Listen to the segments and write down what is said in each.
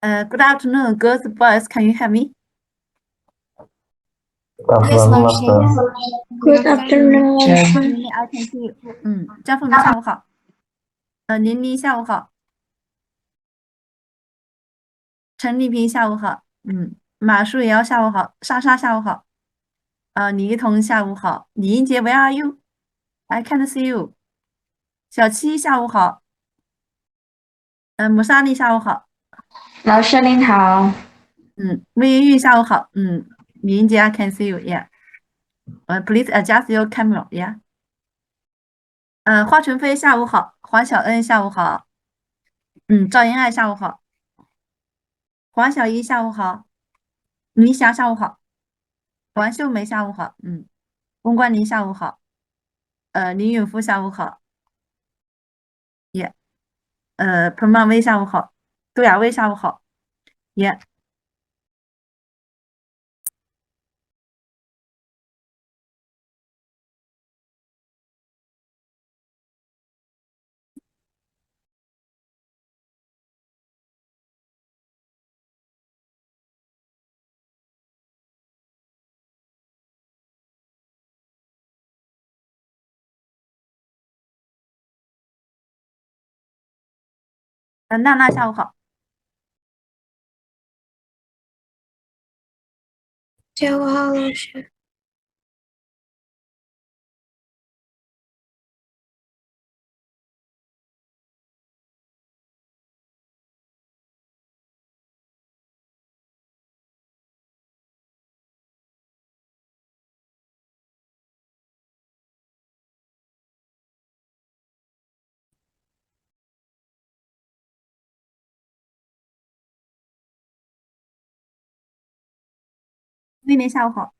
Good afternoon, girls, boys. Can you hear me? Yes, Afternoon, Marcia. Master. Good afternoon. I can see you.张凤鸣下午好。林妮下午好。陈丽萍下午好。马树瑶下午好。莎莎下午好。李一桐下午好。李英杰，Where are you? I can't see you。小七下午好。母莎莉下午好。老师您好。魏云玉下午好。李英杰，I can see you. Yeah。Please adjust your camera. Yeah。华晨飞下午好。黄小恩下午好。赵英爱下午好。黄小怡下午好。倪霞下午好。王秀梅下午好。翁冠林下午好。林允夫下午好。耶。彭曼威下午好。杜雅薇下午好。耶。娜娜下午好。下午好，老师。妹妹下午好。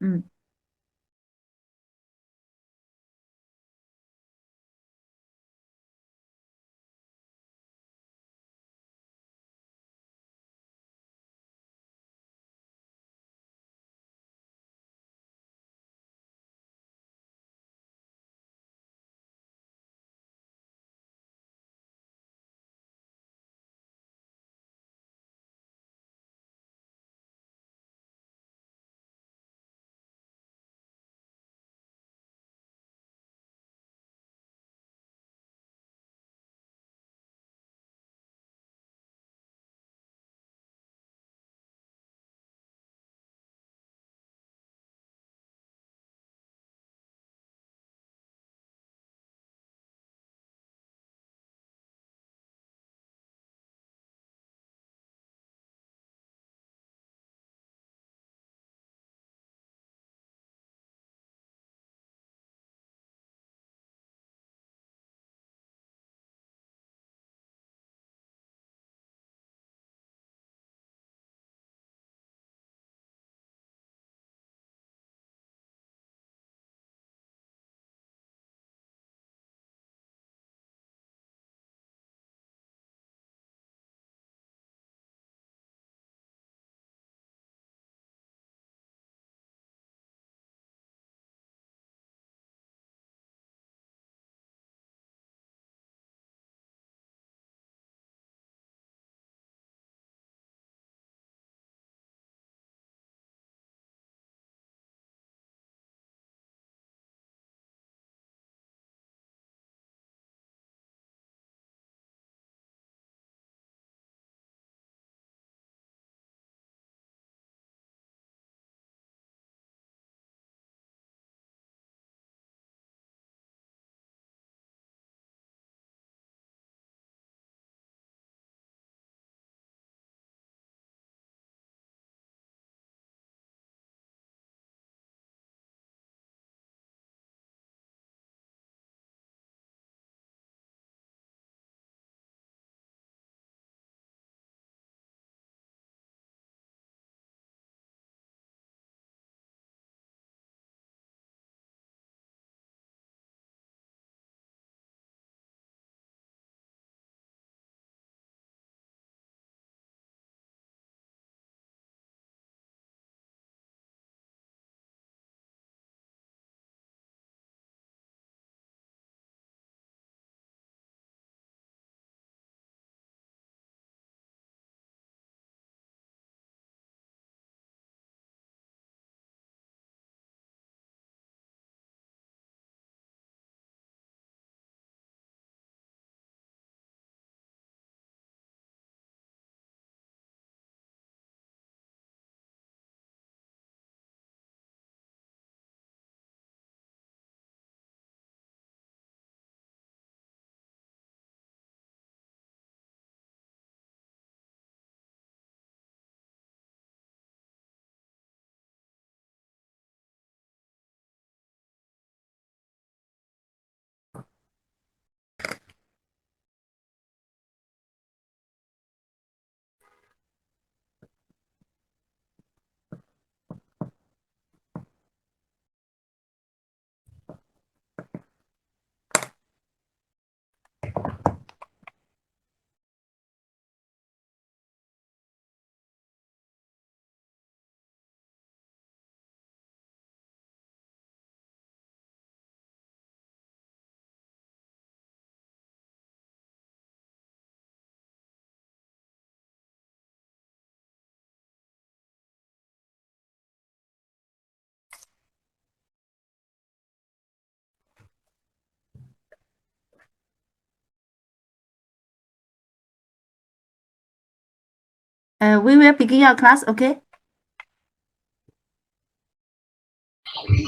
We will begin your class, okay?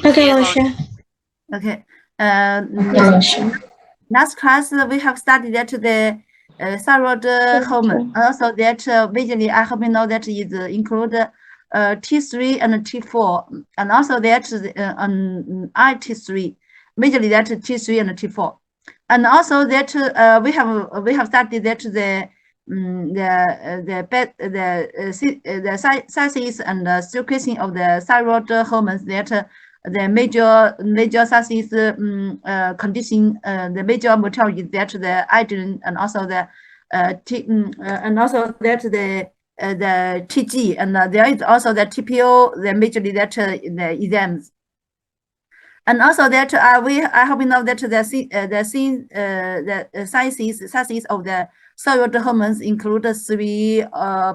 OK，老师。Okay. Last class we have studied that the thyroid hormone. Also that basically I hope you know that is include T3 and T4, and also that IT3, majorly that T3 and T4, and also that we have studied that the synthesis and secretion of the thyroid hormones that the major synthesis condition, the major motor is that the iodine and also the and also that the TG, and there is also the TPO, the majorly that the exams. And also that I hope you know that the sizes of the thyroid hormones include three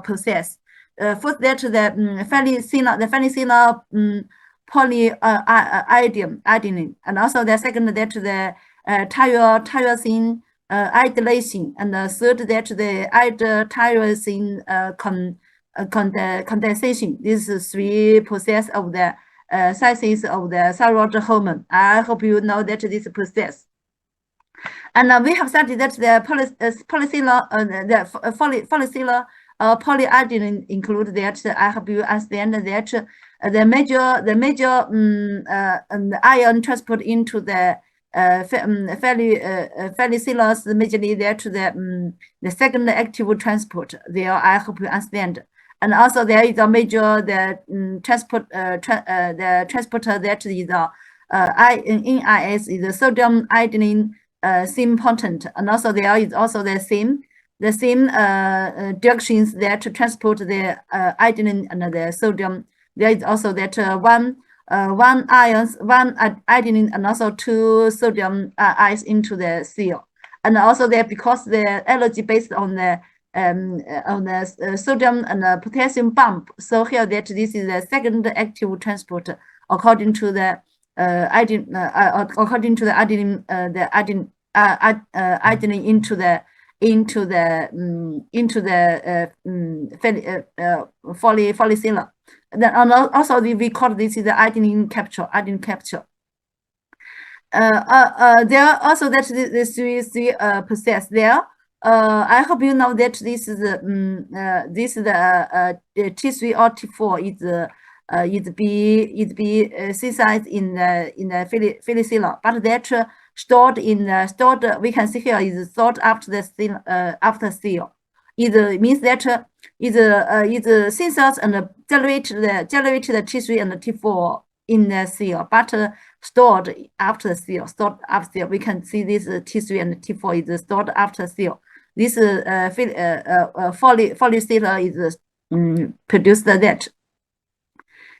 process. First, that the phenylenediol polyiodine, and also the second that the tyrosine iodylation, and the third that the iodotyrosine condensation. These three process of the synthesis of the thyroid hormone. I hope you know that this process. And we have studied that the follicular polyiodine include that. I hope you understand that the major ion transport into the follicles, majorly that the second active transport there. I hope you understand. And also there is a major the transporter that is NIS is the sodium iodine syn-potent, and also there is also the same directions that transport the iodine and the sodium. There is also that one iodine and also two sodium ions into the cell, and also there because the allergy based on the sodium and potassium bump. So here that this is the second active transporter according to the according to the iodine iodine into the follicular. Then also we call this is the iodine capture. There are also that the three process there. I hope you know that this is the T3 or T4 is be synthesized in the follicular, but that stored we can see here is stored after the cell. It means that is synthesized and generate the T3 and the T4 in the cell, but stored after the cell. We can see this T3 and T4 is stored after cell. This follicular is produced that.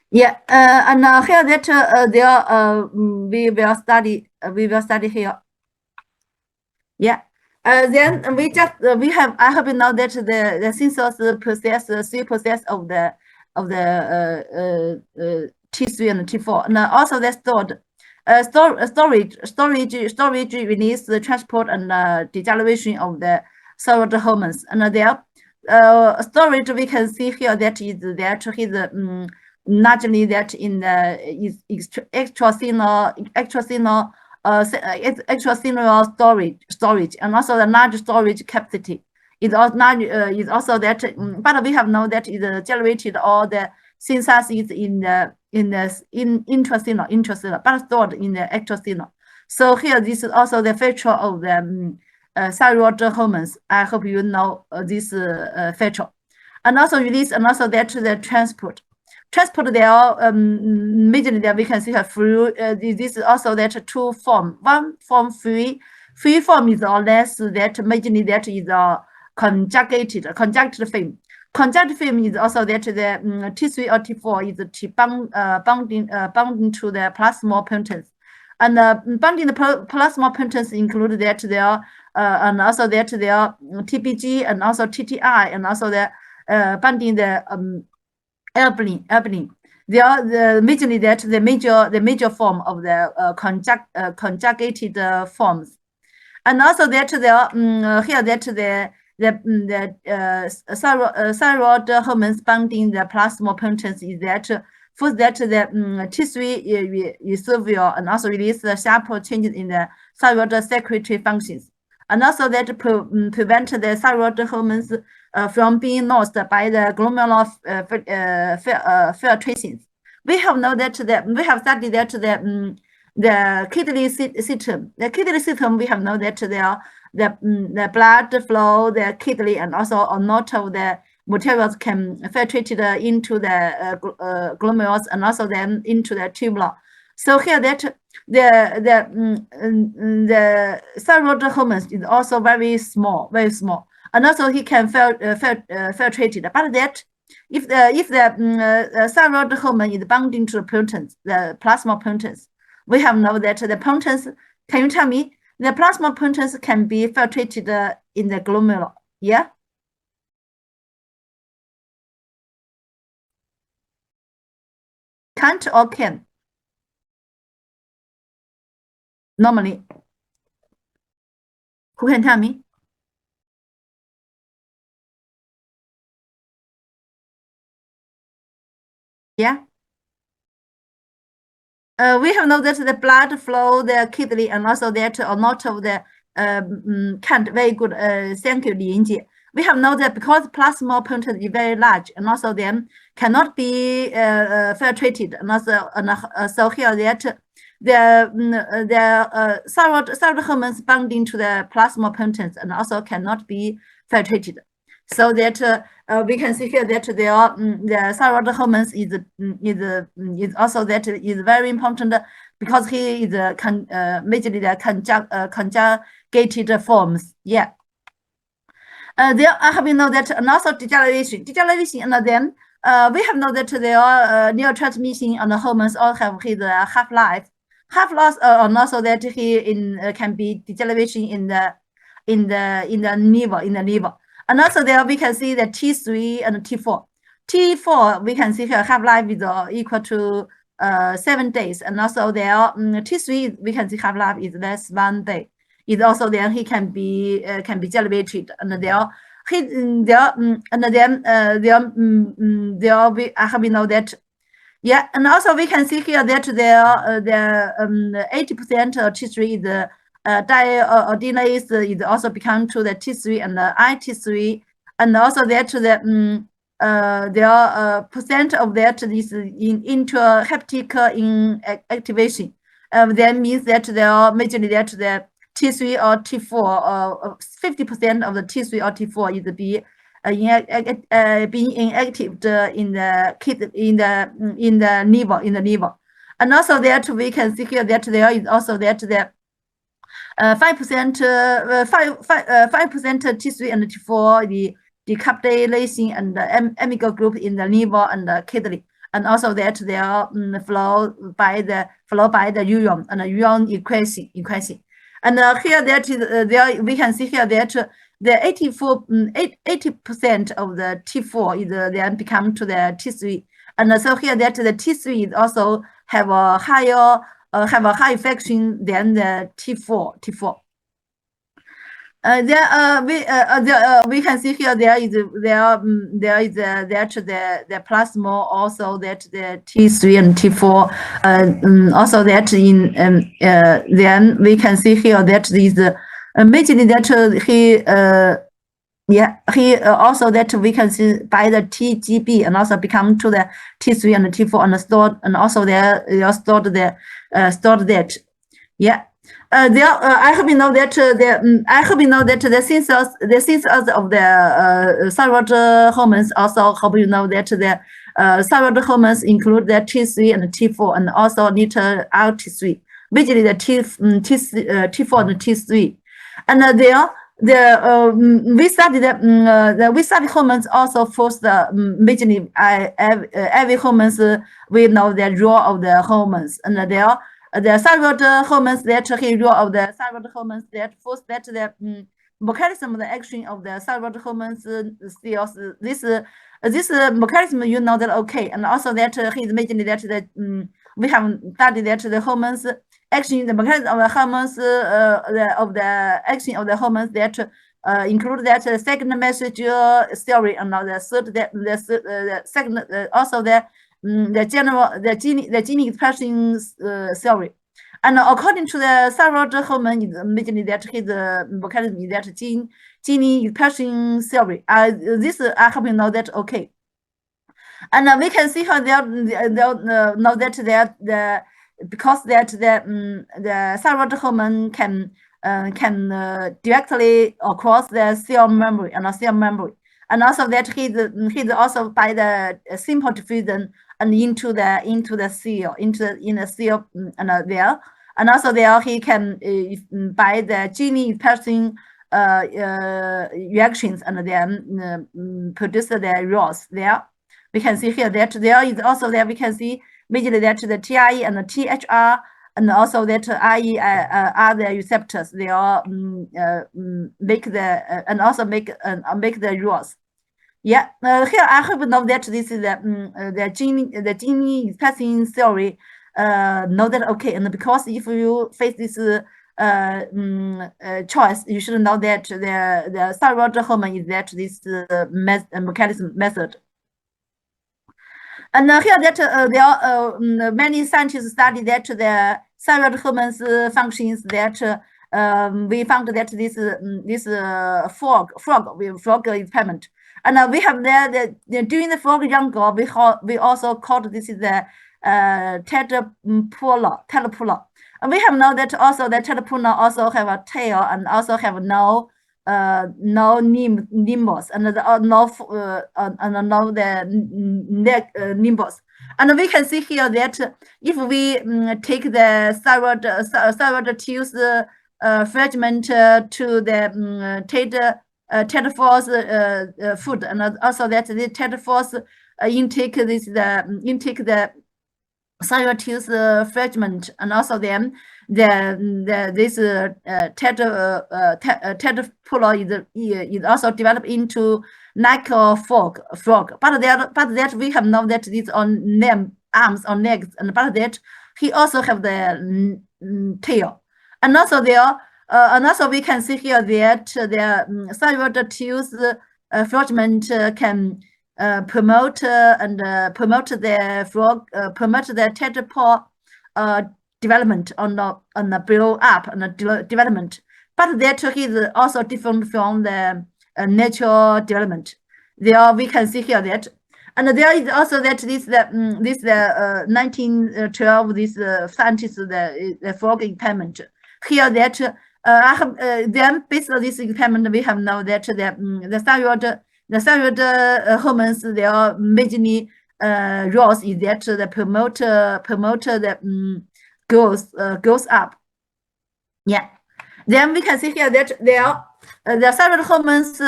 Yeah, and here that there we will study here. Yeah. Then we have I hope you know that the synthesis process, three process of the T3 and T4, and also the storage release, the transport and deceleration of the thyroid hormones. And there storage we can see here that is that is largely that in the is extracellular storage, and also the large storage capacity is also that. But we have known that is generated all the synthesis in intracellular, but stored in the extracellular. So here this is also the feature of the thyroid hormones. I hope you know this feature, and also release, and also that the transport there majorly that we can see through this is also that two form. One form free form is or less that majorly that is conjugated film. Conjugated film is also that the T3 or T4 is bonding to the plasmopotence. And bonding the plasmopotence include that there and also that there TPG and also TTI, and also the bonding the albumin. They are majorly that the major form of the conjugated forms. And also that there here that thyroid hormones binding the plasma potency is that first that the T3 reservoir and also release the sharp changes in the thyroid secretory functions, and also that prevent the thyroid hormones from being lost by the glomerular filtrations. We have know that we have studied that the kidney system. The kidney system we have know that the blood flow, the kidney, and also a lot of the materials can filtrate into the glomerulus and also then into the tubular. So here that the thyroid hormones is also very small, and also he can filtrate it. But that if the thyroid hormone is binding to the potence, the plasma potence, we have know that the potence. Can you tell me the plasma potence can be filtrated in the glomerulus? Yeah. Can't or can? Normally, who can tell me? Yeah. We have know that the blood flow, the kidney, and also that a lot of the can't very good. Thank you, Li Yingji. We have know that because plasma potence is very large, and also then cannot be filtrated, and also so here that the thyroid hormones binding to the plasma potence and also cannot be filtrated. So that we can see here that the thyroid hormones is also that is very important because he is majorly the conjugated forms. Yeah. There I have know that and also degeneration, and then we have know that their neurotransmission and the hormones all have his half-life, and also that he can be degeneration in the liver. And also there we can see the T3 and T4. T4 we can see here half-life is equal to 7 days, and also there T3 we can see half-life is less 1 day. Is also then he can be elevated, and there he there and then there we I have know that. Yeah, and also we can see here that the 80% of T3 is deiodinase is also become to the T3 and the IT3, and also that the percent of that is in intrahepatic activation. That means that there are majorly that the T3 or T4, 50% of the T3 or T4 is being inactive in the liver. And also that we can see here that there is also that the 5% T3 and T4 the decapitulation and the amigo group in the liver and the kidney, and also that they are flow by the urine and the urine equation. And here that is there we can see here that the 80% of the T4 is then become to the T3, and so here that the T3 is also have a higher high fraction than the T4. We can see here there is the plasma also that the T3 and T4 also that in then we can see here that is majorly that he also that we can see by the TGB and also become to the T3 and the T4 and stored, and also there stored that. Yeah. I hope you know that the synthesis of the thyroid hormones also hope you know that the thyroid hormones include the T3 and T4 and also little T3, basically the T4 and T3, and we studied hormones also force the majorly every hormones we know the role of the hormones, and there the thyroid hormones that he role of the thyroid hormones that force that the mechanism of the action of the thyroid hormones still this mechanism you know that okay, and also that he's making that the we have studied that the hormones action, the mechanism of the hormones of the action of the hormones that include that the second message theory, and the third the second also the gene expression theory. And according to the thyroid hormone, immediately that his mechanism is that gene expression theory. This I hope you know that okay. And we can see how they know that the because that the thyroid hormone can directly across the cell memory and also that he's also by the simple diffusion and into the cell in the cell and there, and also there he can by the gene expression reactions and then produce the ROS there. We can see here that there is also there we can see immediately that the TRE and the THR and also that IE are the receptors. They all make the and also make the ROS. Yeah, here I hope know that this is the gene expression theory. Know that okay, and because if you face this choice, you should know that the thyroid hormone is that this mechanism method. And here that there are many scientists study that the thyroid hormones functions that we found that this frog experiment. And we have during the frog jungle, we also called this is the tadpole. And we have know that also the tadpole also have a tail and also have no nimbus and no the neck nimbus. And we can see here that if we take the thyroid tubes fragment to the TED4 food, and also that the TED4 intake the thyroid tubes fragment, and also then this tadpole is also developed into like a frog. But that we have known that this on arms or legs, and but that he also have the tail, and also there. And also we can see here that the thyroid tubes fragment can promote the frog, promote the tadpole development on the build up and the development. But that is also different from the natural development. There we can see here that. And there is also that this 1912 this scientist the frog experiment here that I have then based on this experiment we have know that the thyroid hormones they are majorly roles is that the promoter the goes up. Yeah. Then we can see here that there are the thyroid hormones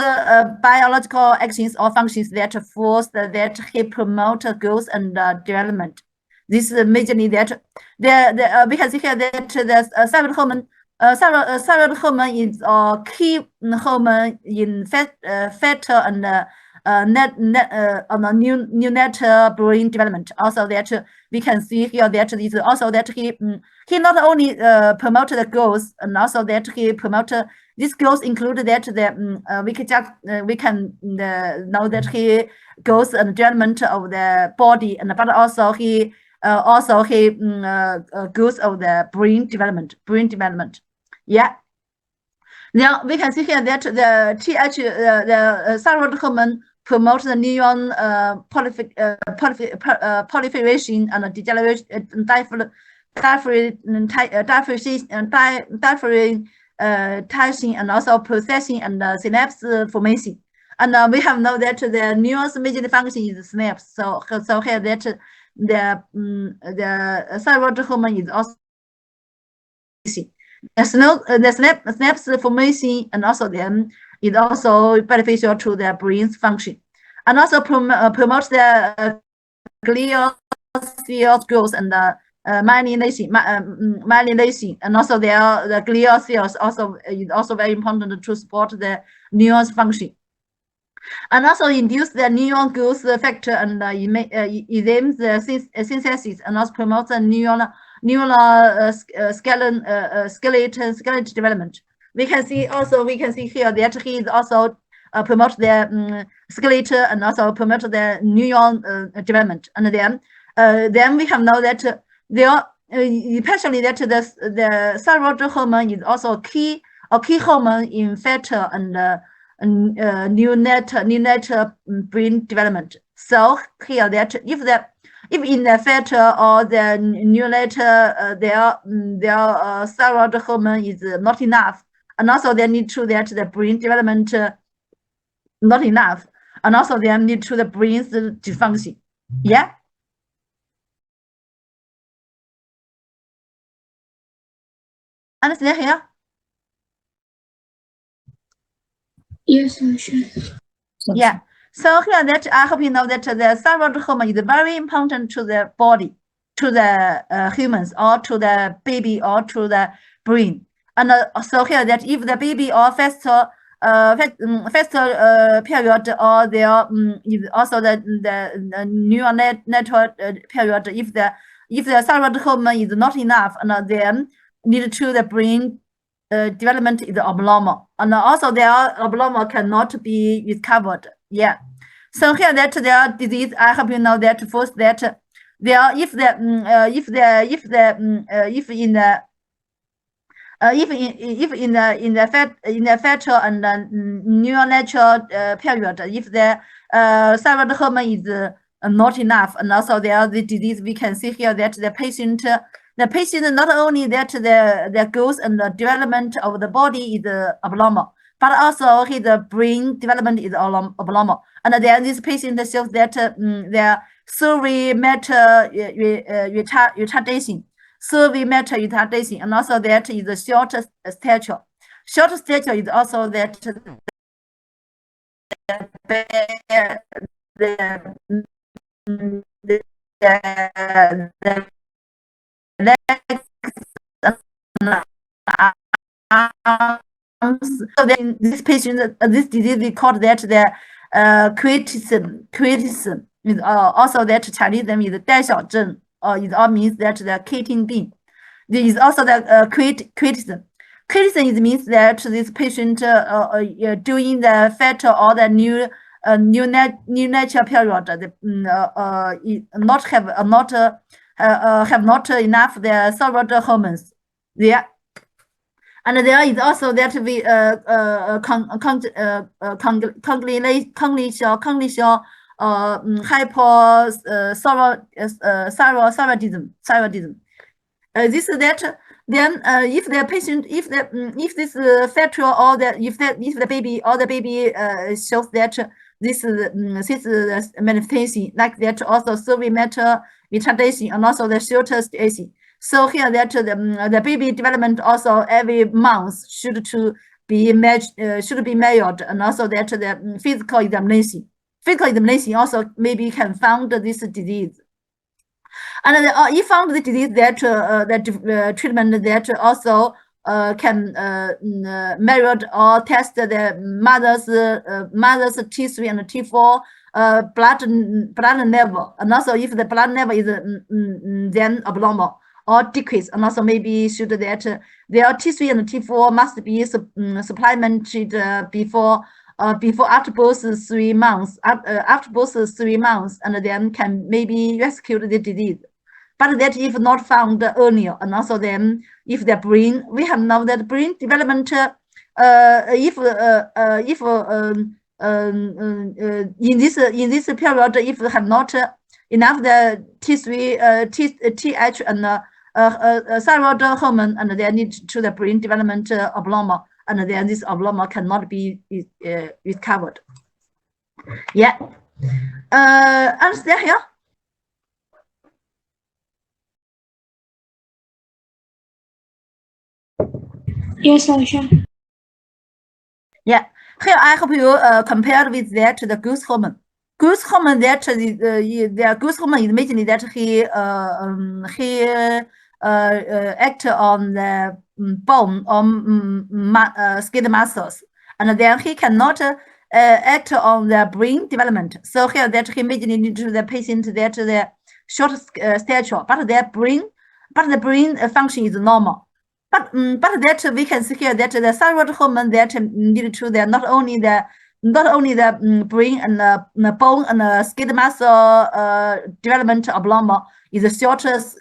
biological actions or functions that force that he promote growth and development. This is majorly that we can see here that the thyroid hormone thyroid hormone is a key hormone in fetal and on the neonatal brain development. Also that we can see here that is also that he not only promoted the growth, and also that he promoted this growth included that we can know that he goes and development of the body, and but also he goes of the brain development. Yeah. Now we can see here that the the thyroid hormone promotes the neuron proliferation and degeneration, differentiation, and also processing and synapse formation. And we have know that the neurons major function is synapse. So here that the thyroid hormone is also the synapse formation, and also then is also beneficial to the brain's function, and also promotes the glial cells growth and myelination, and also the glial cells also is also very important to support the neurons function, and also induce the neuron growth factor and enzymes the synthesis, and also promotes the neural skeleton development. we can see here that he is also promote the skeletal and also promote the neuron development. And then we have know that there especially that the thyroid hormone is also a key hormone in fetal and neonatal brain development. So here that if in the fetal or the neonatal their thyroid hormone is not enough, and also they need to that the brain development not enough, and also they need to the brain's dysfunction. Yeah. Understand here? Yes, Aisha. Yeah. So here that I hope you know that the thyroid hormone is very important to the body, to the humans, or to the baby, or to the brain. And so here that if the baby or faster period, or there is also the neonatal period, if the thyroid hormone is not enough, and then need to the brain development is abnormal, and also their abnormal cannot be recovered. Yeah. So here that their disease, I hope you know that first that there if in the in the fetal and neonatal period, if the thyroid hormone is not enough, and also there the disease, we can see here that the patient not only that the growth and the development of the body is abnormal, but also his brain development is abnormal. And then this patient shows that their survey matter retardation. Survey matter retardation, and also that is the short stature. Short stature is also that the legs so then this patient, this disease, we call that the criticism is also that Chinese name is 代小症, or it all means that the kidney bean. There is also the criticism. Criticism means that this patient during the fetal or the neonatal period, not have not enough the thyroid hormones. Yeah. And there is also that we hypothyroidism. This that then if the patient if this fetal or if the baby or the baby shows that this manifestation like that, also survey matter retardation, and also the shorter stage. So here that the baby development also every month should be measured, and also that the physical examination also maybe can found this disease. And if found the disease that treatment that also can measure or test the mother's T3 and T4 blood level, and also if the blood level is then abnormal or decrease, and also maybe should that their T3 and T4 must be supplemented before after both 3 months, and then can maybe rescue the disease. But that if not found earlier, and also then if the brain, we have known that brain development, if in this period, if have not enough the T3, TH and thyroid hormone, and they need to the brain development abnormal, and then this abnormal cannot be recovered. Yeah. Understand here? Yes, Aisha. Yeah. Here I hope you compared with that the growth hormone. Growth hormone that the growth hormone is mainly that he act on the bone or skin muscles, and then he cannot act on the brain development. So here that he mainly need to the patient that the short stature, but the brain function is normal. But that we can see here that the thyroid hormone that need to the not only the brain and the bone and the skin muscle development abnormal is the shortest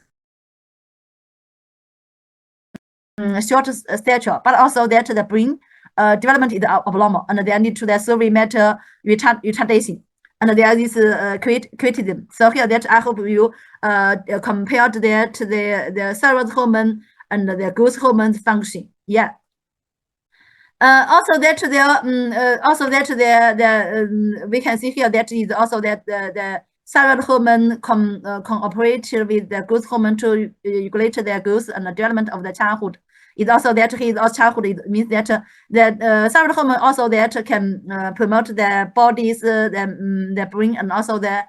short stature, but also that the brain development is abnormal, and they need to the survey matter retardation, and there is criticism. So here that I hope you compared that the thyroid hormone and the growth hormone function. Yeah. Also that we can see here that is also that the thyroid hormone cooperate with the growth hormone to regulate the growth and the development of the childhood. It also that his childhood, it means that thyroid hormone also that can promote the body's the brain and also the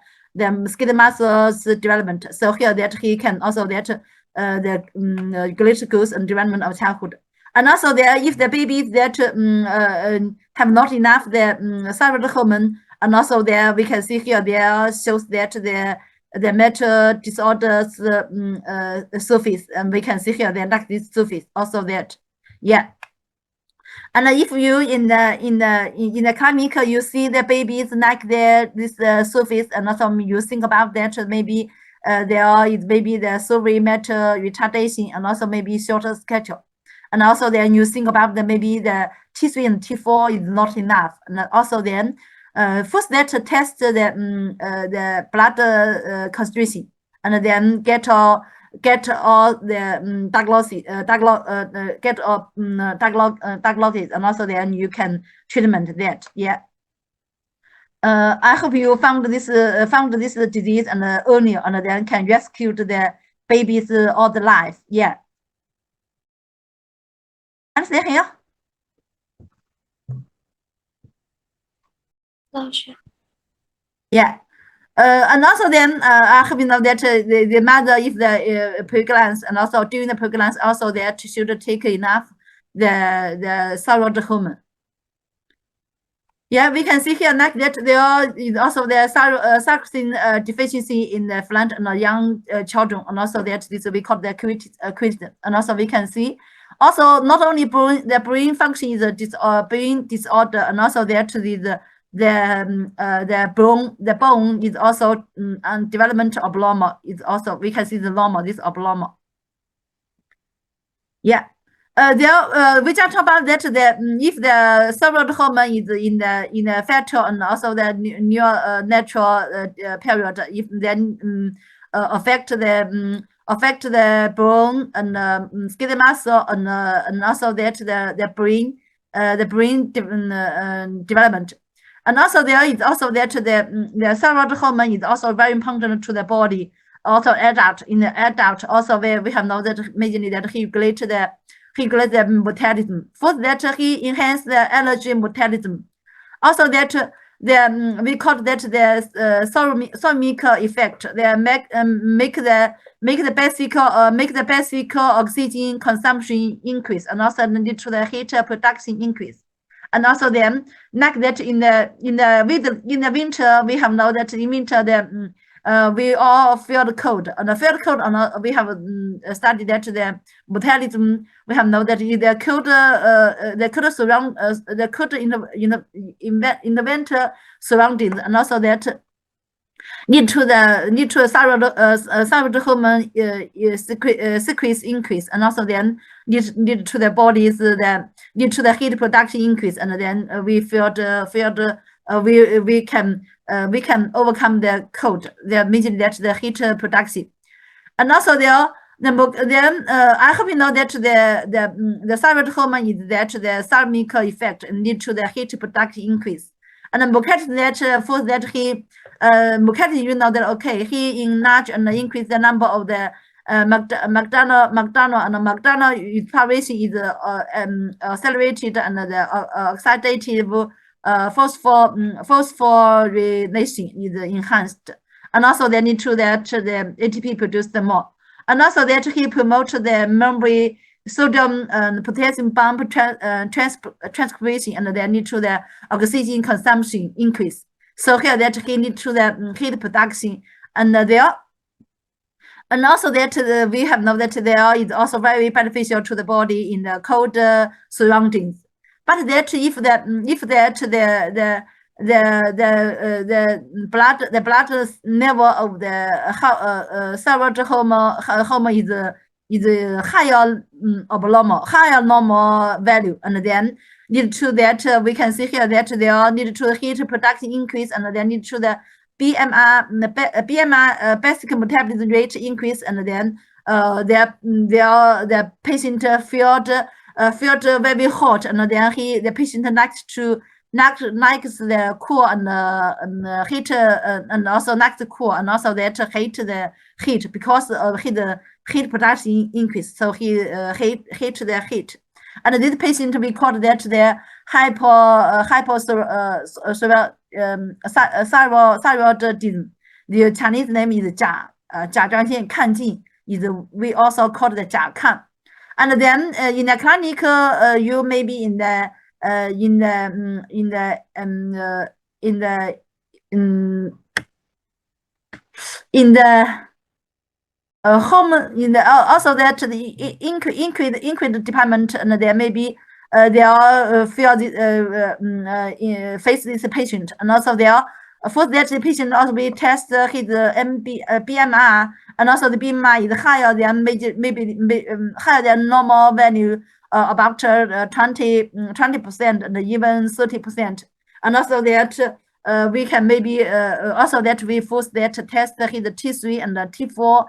skin muscles development. So here that he can also that the regulate growth and development of childhood. And also there, if the babies that have not enough the thyroid hormone, and also there we can see here there shows that the mental disorders surface, and we can see here the like this surface also that, yeah. And if you in the clinic you see the babies like this surface, and also you think about that maybe there is maybe the survey matter retardation, and also maybe shorter schedule. And also then you think about maybe the T3 and T4 is not enough. And also then first that test the blood concentration, and then get all the diagnosis, and also then you can treatment that. Yeah. I hope you found this disease and earlier, and then can rescue the babies all the life. Yeah. Understand here? 老师， Yeah. And also then I hope you know that the mother, if the pregnant, and also during the pregnancy, also that should take enough the thyroid hormone. Yeah, we can see here like that there is also the thyroxine deficiency in the infant and young children, and also that this we call the criticism. And also we can see also not only the brain function is a brain disorder, and also that the bone is also and development abnormal is also we can see the normal, this abnormal. Yeah. We just talk about that if the thyroid hormone is in the fetal and also the new natural period, if then affect the bone and skin muscle and also that the brain development. And also there is also that the thyroid hormone is also very important to the body. Also in the adult also we have know that majorly that he regulate the metabolism. First that he enhance the energy metabolism. Also that we call that the thermic effect. They make the basic oxygen consumption increase, and also lead to the heat production increase. And also then like that in the winter we have know that in winter we all feel the cold, and we have studied that the metabolism. We have know that the cold surround the cold in the winter surroundings, and also that need to thyroid hormone secretes increase, and also then need to the body's need to the heat production increase, and then we we can overcome the cold. They means that the heat production, and also then I hope you know that the thyroid hormone is that the thermic effect lead to the heat production increase. And McCarthy that for that he McCarthy, you know that okay, he enlarge and increase the number of the McDonald and McDonald preparation is accelerated, and the oxidative phosphorylation is enhanced, and also they need to that the ATP produced more, and also that he promote the membrane sodium and potassium bond transcription, and they need to the oxygen consumption increase. So here that he need to the heat production, and there And also that we have known that there is also very beneficial to the body in the cold surroundings. But that if that the blood level of the thyroid hormone is higher higher normal value, and then need to that we can see here that there need to heat production increase, and then need to the BMI basic metabolism rate increase, and then the patient felt very hot, and then the patient likes the cool and heat and also likes the cool, and also that hate the heat because of his heat production increase. So he hate the heat. And this patient we called that the thyroidism. The Chinese name is 甲状腺亢进 is we also call it 甲亢. And then in the clinic, you may be in the home in the also that the increased department, and there may be they are feel face this patient, and also they are for that the patient also we test his BMR, and also the BMR is higher than maybe higher than normal value, about 20% and even 30%, and also that we can maybe also that we force that test his T3 and T4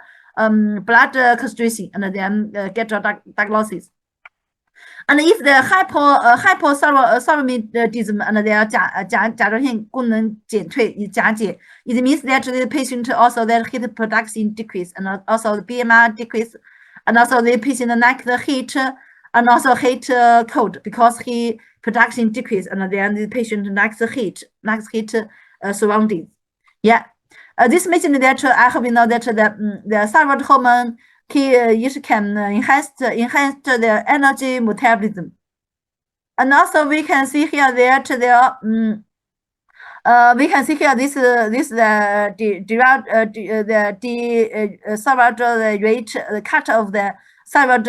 blood concentration, and then get a diagnosis. And if the hypothyroidism and their 甲状腺功能减退 甲减, it means that the patient also that heat production decrease, and also the BMR decrease, and also the patient like the heat and also heat cold because he production decrease, and then the patient likes the heat surroundings. Yeah. This means that I hope you know that the thyroid hormone it can enhance the energy metabolism. And also we can see here that we can see here this the thyroid rate, the cut of the thyroid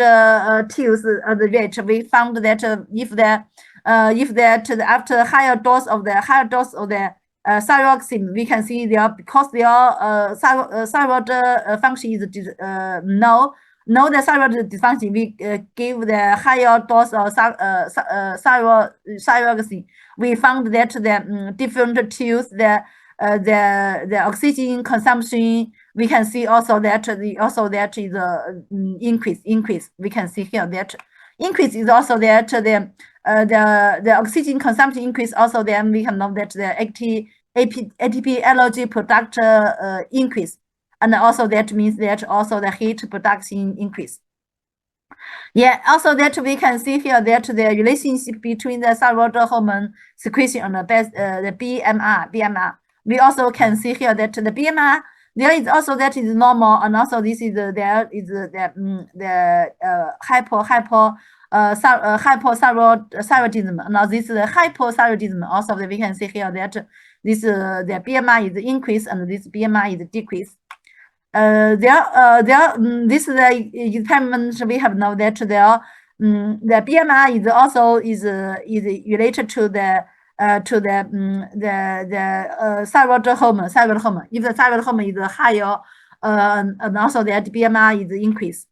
tubes the rate. We found that if after higher dose of the thyroxine, we can see because their thyroid function is no the thyroid dysfunction, we give the higher dose of thyroxine. We found that the different tubes, the oxygen consumption, we can see also that that is increase. We can see here that increase is also that the oxygen consumption increase. Also then we can know that the ATP allergy product increase, and also that means that also the heat production increase. Yeah, also that we can see here that the relationship between the thyroid hormone secretion and the BMR. We also can see here that the BMR there is also that is normal, and also this is there is the hypothyroidism. Now this is the hypothyroidism. Also we can see here that this the BMI is increased and this BMI is decreased. This is the experiment we have known that the BMI is also is related to the thyroid hormone. If the thyroid hormone is higher, and also that BMI is increased.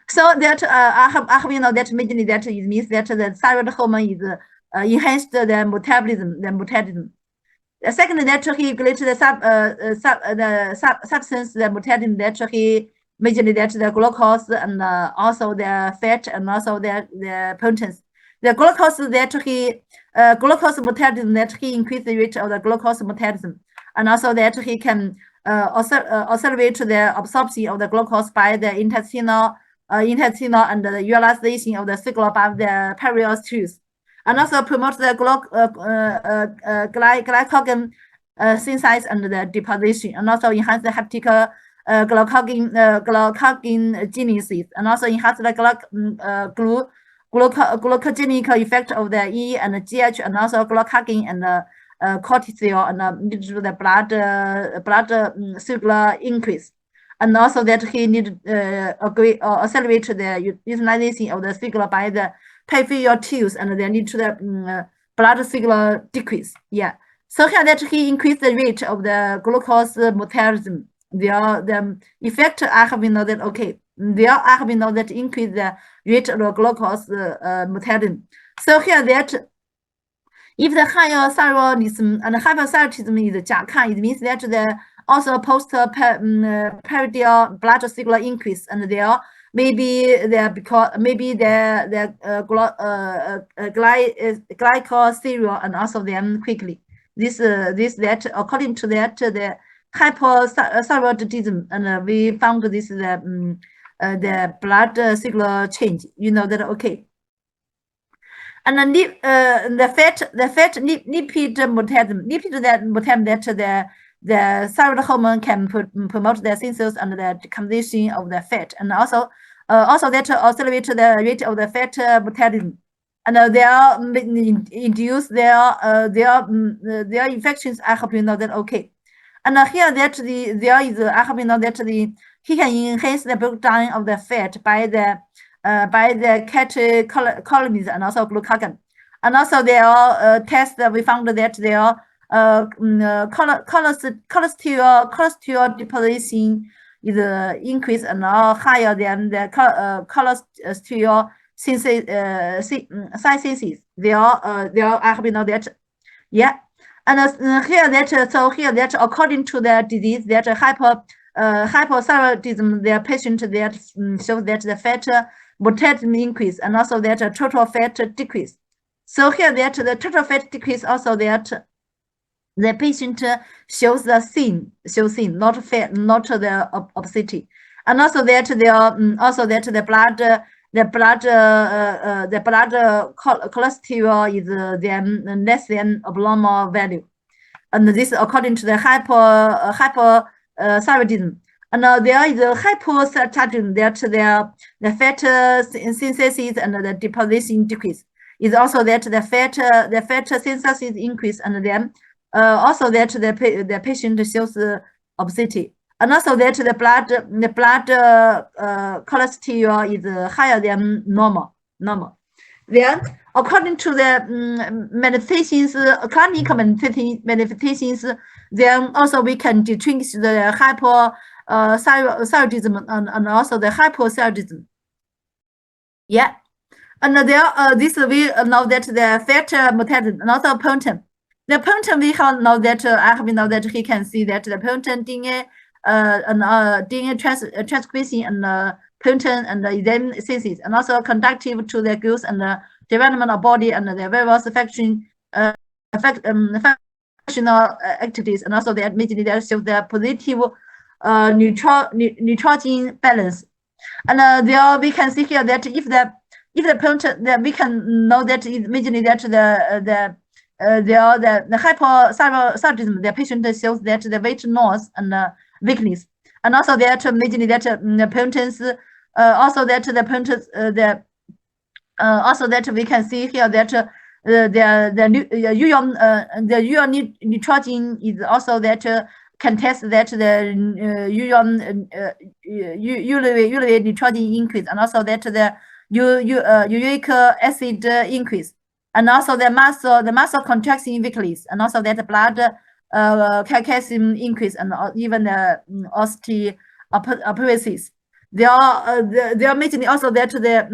So that I hope you know that mainly that it means that the thyroid hormone is enhanced the metabolism. Secondly, that he regulated the substance, the metabolism, that he majorly that the glucose and also the fat and also the proteins. The glucose that he glucose metabolism, that he increased the rate of the glucose metabolism, and also that he can accelerate the absorption of the glucose by the intestinal and the utilization of the signal above the perioral tubes, and also promote the glycogen synthesis and the deposition, and also enhance the heptic glycogenesis, and also enhance the glucogenic effect of the E and GH, and also glycogen cortisol and lead to the blood sugar increase. And also that he need accelerate the utilization of the sugar by the peripheral tubes, and then lead to the blood sugar decrease. Yeah. So here that he increased the rate of the glucose metabolism. The effect I have been know that okay. There I have been know that increase the rate of the glucose metabolism. So here that if the higher thyroidism and hyperthyroidism is JAK, it means that the also post-periodic blood sugar increase, and there maybe there because maybe the glycosylcereal and also them quickly. This that according to that the hypothyroidism, and we found this the blood sugar change. You know that okay. And the fat lipid metabolism that the thyroid hormone can promote the synthesis and the decomposition of the fat, and also that accelerate the rate of the fat metabolism, and they are induce their infections. I hope you know that okay. And here that there is I hope you know that he can enhance the breakdown of the fat by the catecholamines and also glucagon. And also they are tests that we found that they are cholesterol deposition is increased and higher than the cholesterol synthesis. They are I hope you know that. Yeah. And here that according to the disease that hypothyroidism, their patient that shows that the fat metabolism increase, and also that total fat decrease. So here that the total fat decrease also that the patient shows the thin, not fat, not the obesity, and also that they are also that the blood cholesterol is less than abnormal value, and this according to the hypothyroidism. And there is a hypothyroidism that the fat synthesis and the deposition decrease. Is also that the fat synthesis increase, and then also that the patient shows obesity, and also that the blood cholesterol is higher than normal. Then, according to the manifestations, clinical manifestations, then also we can distinguish the hypothyroidism and also the hypothyroidism. Yeah. And there, this we know that the fat metabolism and also protein. The protein we have know that I have know that he can see that the protein DNA and DNA transcription and protein and enzyme synthesis, and also conductive to the growth and the development of body and the various functional activities, and also that immediately that shows the positive nitrogen balance. And there we can see here that if the protein, that we can know that immediately that the hypothyroidism, the patient shows that the weight loss and weakness, and also that immediately that the proteins, also that the proteins, also that we can see here that the urine nitrogen is also that can test that the urea nitrogen increase, and also that the uric acid increase, and also the muscle contraction decrease, and also that the blood calcium increase, and even the osteoporosis. They are making also that the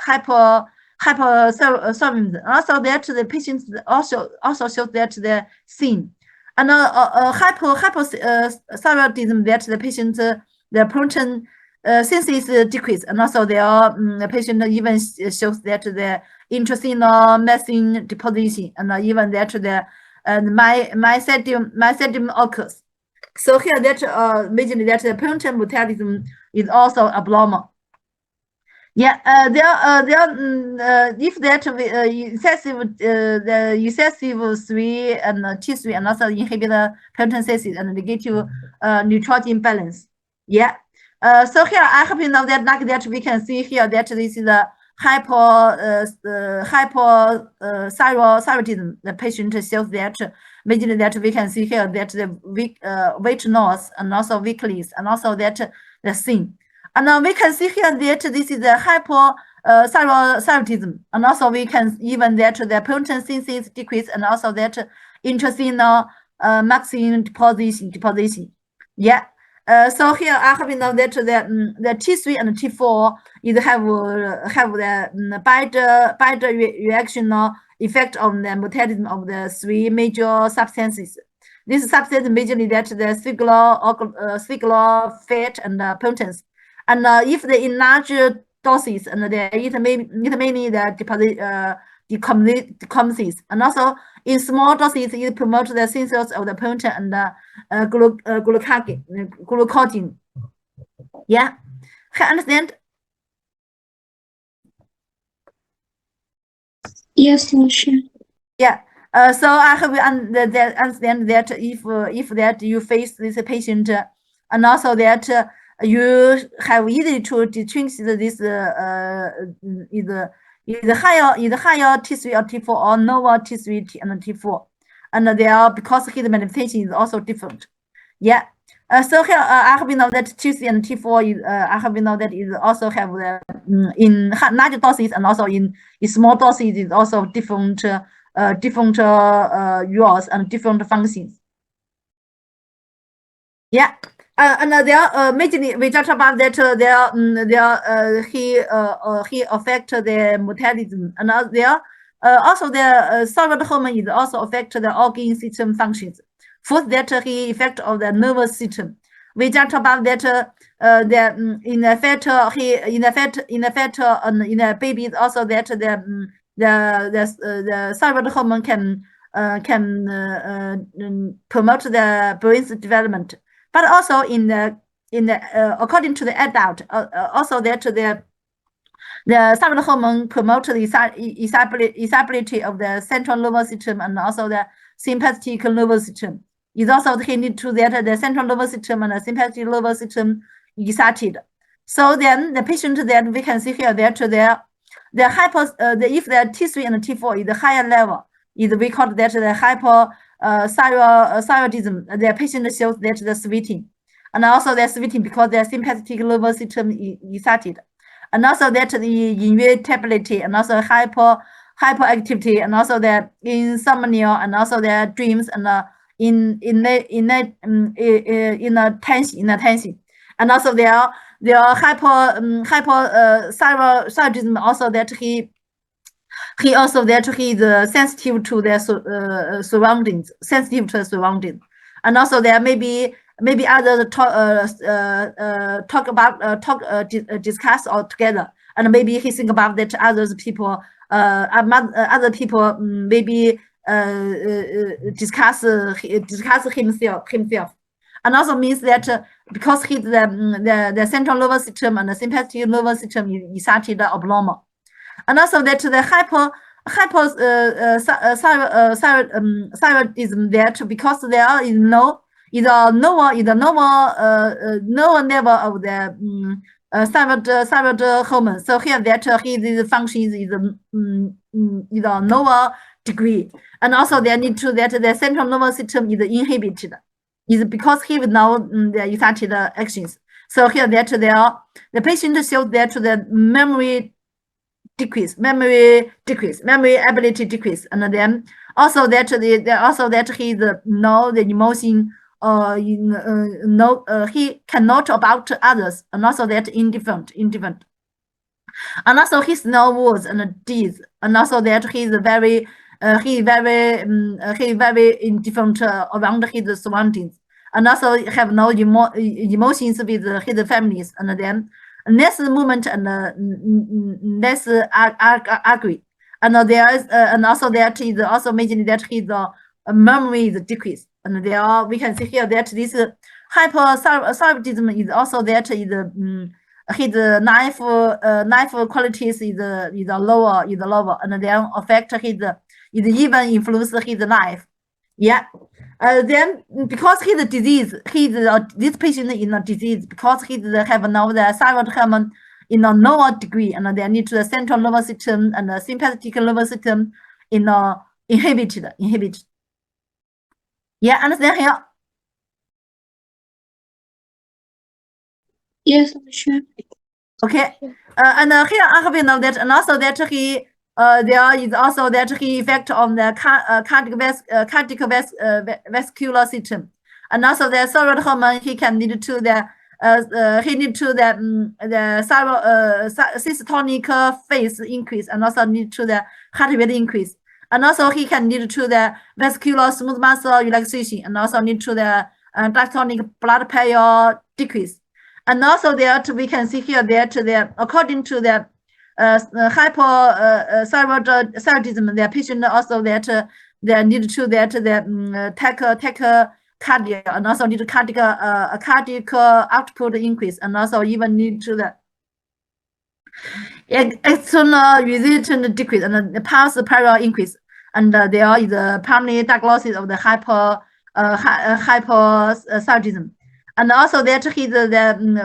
hypothyroidism, also that the patients also shows that the thin, and hypothyroidism that the patient the protein synthesis decrease, and also the patient even shows that the intracellular methane deposition, and even that the mycelium occurs. So here that majorly that the protein metabolism is also abnormal. Yeah, if that excessive the excessive 3 and T3 and also inhibit the protein synthesis and negative nitrogen balance. Yeah. So here I hope you know that like that we can see here that this is hypothyroidism. The patient shows that basically that we can see here that the weight loss and also weakness and also that the thin. And we can see here that this is the hypothyroidism, and also we can even that the protein synthesis decrease and also that intracellular maximum deposition. Yeah. So here I have know that the T3 and T4 is have the bad reactional effect on the metabolism of the three major substances. This substance majorly that the cigarette fat and proteins. And if they in larger doses, and it may need decomposes. And also in small doses, it promotes the synthesis of the protein and glucogen. Yeah, can understand? Yes, 老师。Yeah. So I have understand that if that you face this patient, and also that you have easy to distinguish this either higher T3 or T4 or lower T3 and T4, and they are because his manifestation is also different. Yeah. So here I have know that T3 and T4 is I have know that is also have the in large doses and also in small doses is also different roles and different functions. Yeah. And there majorly we talked about that he affect the metabolism, and there also the thyroid hormone is also affect the organ system functions. First, that he effect of the nervous system. We just about that in the fetal and in the babies also that the thyroid hormone can promote the brain's development, but also in the according to the adult also that the thyroid hormone promotes the stability of the central nervous system and also the sympathetic nervous system. Is also need to that the central nervous system and the sympathetic nervous system excited. So then the patient that we can see here that if the T3 and T4 is the higher level, is we call that the hypothyroidism. The patient shows that the sweating, and also the sweating because the sympathetic nervous system is excited, and also that the irritability and also hyperactivity and also the insomnia and also the dreams and in a tension, and also their hypothyroidism also that he also that he is sensitive to their surroundings, and also there maybe others discuss all together, and maybe he think about that other people maybe discuss himself, and also means that because he's the central nervous system and the sympathetic nervous system is started abnormal, and also that the hypothyroidism that because there is no lower level of the thyroid hormone. So here that his functions is a lower degree, and also they need to that the central nervous system is inhibited. Is because he will know the excited actions. So here that the patient shows that the memory ability decrease, and then also that he know the emotion he cannot about others, and also that indifferent. And also his no words and deeds, and also that he's very indifferent around his surroundings, and also have no emotions with his families, and then less movement and less angry, and there is and also that is also mentioned that his memory is decreased, and there we can see here that this hypothyroidism is also that is his knife qualities is lower, and then affect his even influence his life. Yeah. Then because his disease, this patient is a disease because he have now the thyroid hormone in a normal degree, and they need to the central nervous system and the sympathetic nervous system in a inhibited. Yeah, understand here? Yes, sure. Okay. And here I have know that, and also that he there is also that he effect on the vascular system, and also the thyroid hormone he can lead to the he need to the systolic phase increase, and also lead to the heart rate increase, and also he can lead to the vascular smooth muscle relaxation, and also lead to the diastolic blood pressure decrease. And also that we can see here that according to the hypothyroidism, the patient also that they need to that take cardiac, and also need cardiac output increase, and also even need to the external resistance decrease and the pulse parallel increase, and there is a primary diagnosis of the hypothyroidism. And also that his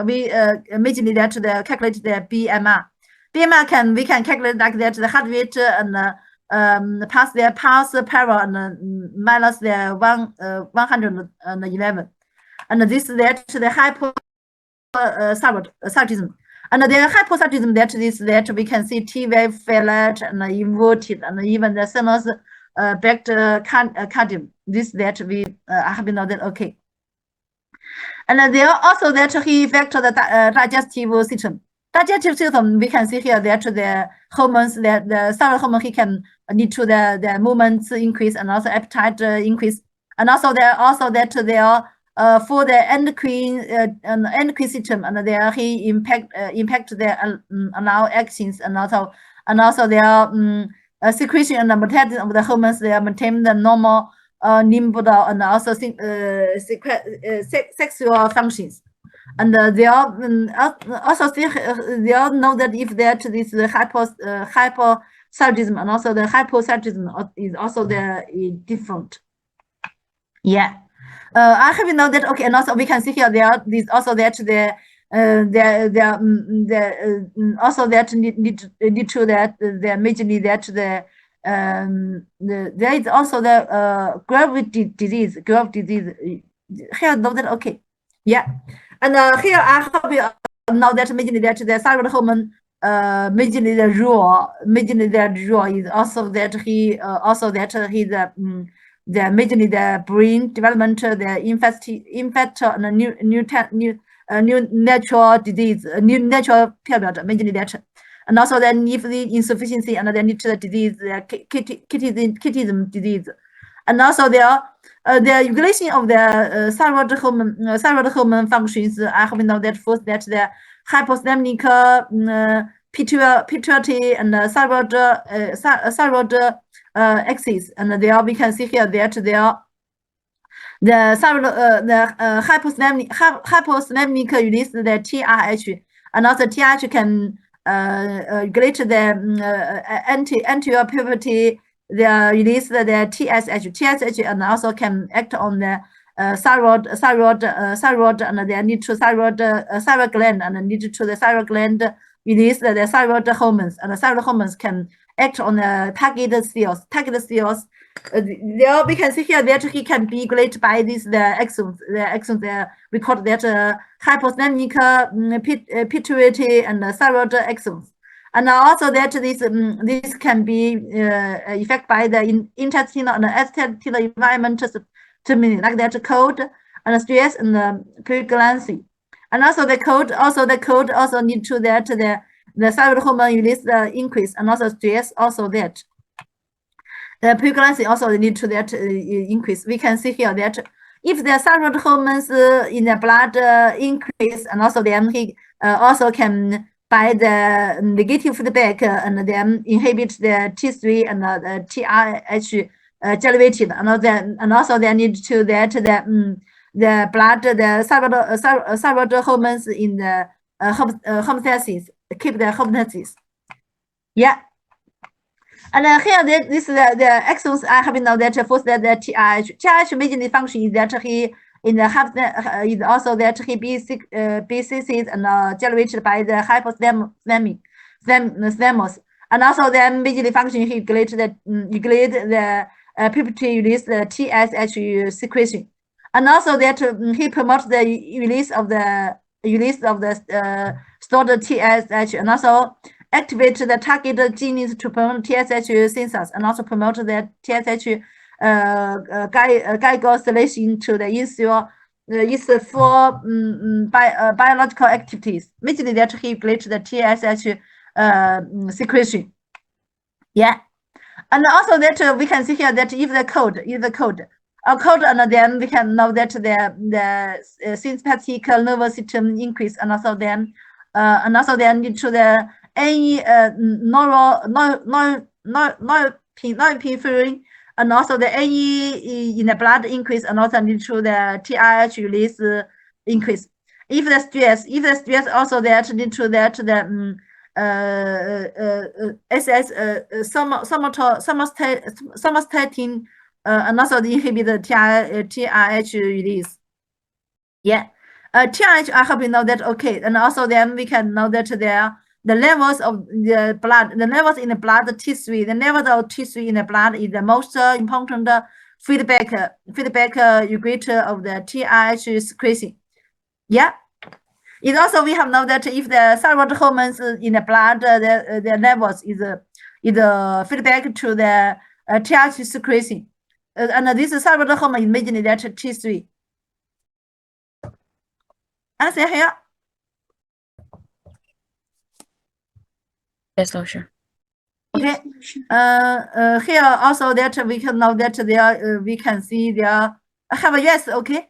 we immediately that the calculate the BMR. BMR we can calculate like that the heart rate and pulse parallel and minus the 111, and this that the hypothyroidism. And the hypothyroidism that is that we can see T wave flat and inverted, and even the sinus backed cardium. This that we have been noted. Okay. And there are also that he affect the digestive system. Digestive system, we can see here that the hormones, that the thyroid hormone, he can lead to the movements increase and also appetite increase. And also there are for the endocrine system, and there he impact the allow actions, and also there are secretion and metabolism of the hormones. They maintain the normal libido and also sexual functions. And they all also they all know that if that this hypothyroidism, and also the hypothyroidism is also the different. Yeah. I have know that. Okay, and also we can see here there are these also that also that need to that the majorly that there is also the gravity disease. Here know that. Okay, yeah, and here I hope you know that majorly that the thyroid hormone majorly the rule is also that he the majorly the brain development, the infect and new natural disease, new natural period, majorly that. And also then if the insufficiency and then the disease, kidism disease. And also the regulation of the thyroid hormone functions. I have know that first that the hypothalamic pituitary and thyroid axis, and there we can see here that there the hypothalamic release the TRH, and also TRH can regulate the anterior puberty. They release the TSH, and also can act on the thyroid, and they need to thyroid gland, and need to the thyroid gland release the thyroid hormones, and the thyroid hormones can act on the target cells. There we can see here that he can be regulated by these the exons. We call that hypothalamic pituitary and thyroid exons. And also that this can be affected by the intestinal and extestinal environment, like that cold and stress and pregnancy. And also the cold also need to that the thyroid hormone release the increase, and also stress also that. The pregnancy also need to that increase. We can see here that if the thyroid hormones in the blood increase, and also then he also can by the negative feedback and then inhibit the T3 and the TRH derivative, and also they need to that the blood the thyroid hormones in the homeostasis, keep the homeostasis. Yeah. And here this the exons I have know that first that the TRH majorly function is that he in the half is also that BCCs and generated by the hypothalamus, and also then majorly function he regulate the pituitary release the TSH secretion, and also that he promotes the release of the stored TSH, and also activate the target genes to promote TSH synthesis, and also promote the TSH glycosylation to the is for biological activities, mainly that he regulate the TSH secretion. Yeah. And also that we can see here that if the code and then we can know that the sympathetic nervous system increase, and also then lead to the any norepinephrine, and also the AE in the blood increase, and also lead to the TRH release increase. If the stress also that lead to that the somatostatin, and also inhibit the TRH release. Yeah. TRH, I hope you know that. Okay. And also then we can know that the levels of the blood, the levels in the blood T3, the levels of T3 in the blood is the most important feedback regulator of the TRH secretion. Yeah. It also we have known that if the thyroid hormones in the blood, the levels is feedback to the TRH secretion, and this thyroid hormone is mainly that T3. Answer here. Yes, Lauscher. Okay. Here also that we can know that there we can see there. Have a yes. Okay.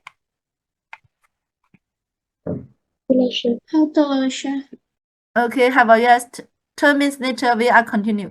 好的，老师。Okay. Have a yes. 10 minutes later we are continue.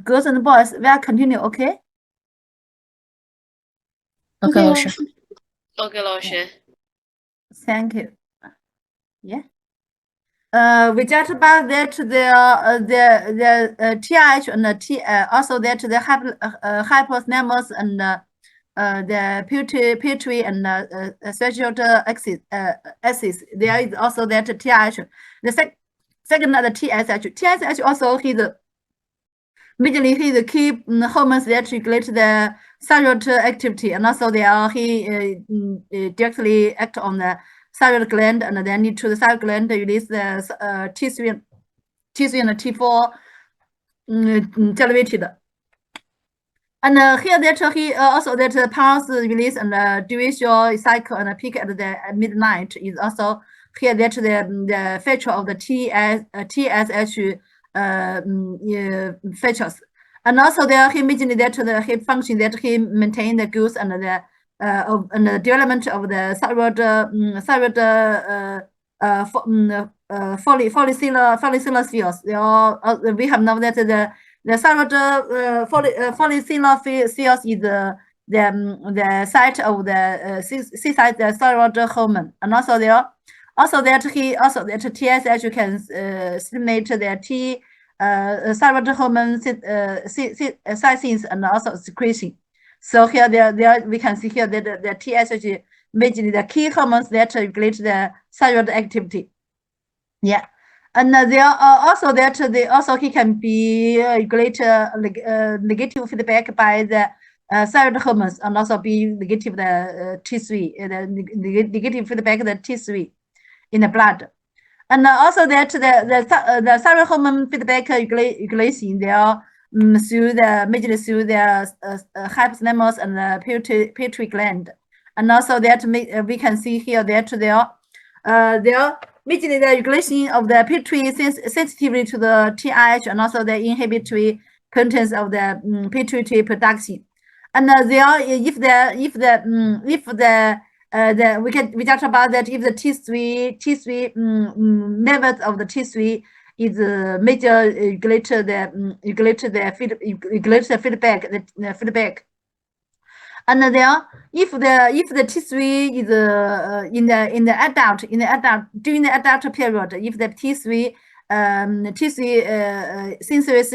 girls and boys, we are continue, okay? OK，老师。OK，老师。Thank you. Yeah. We just about that the TH and the T also that the hypothalamus and the pituitary and sexual axis. There is also that TH. The second the TSH. TSH also his majorly his key hormones that regulate the thyroid activity, and also he directly act on the thyroid gland, and then need to the thyroid gland release the T3 and T4 generated. And here that he also that pulse release and duration cycle and peak at the midnight is also here that the feature of the TSH features. And also there he mentioned that the he function that he maintain the growth and the development of the follicular cells. We have known that the thyroid follicular cells is the site of the seaside the thyroid hormone, and also that TSH can stimulate the thyroid hormone synthesis and also secretion. So here there we can see here that the TSH majorly the key hormones that regulate the thyroid activity. Yeah. And there are also that they also he can be regulate negative feedback by the thyroid hormones, and also be negative the T3 the negative feedback the T3 in the blood. And also that the thyroid hormone feedback regulation there through the majorly through the hypothalamus and the pituitary gland. And also that we can see here that there majorly the regulation of the pituitary sensitivity to the TIH, and also the inhibitory contents of the pituitary production. And there if we talked about that if the T3 levels of the T3 is major regulate the feedback. And there, if the T3 is in the adult during the adult period, if the T3 synthesis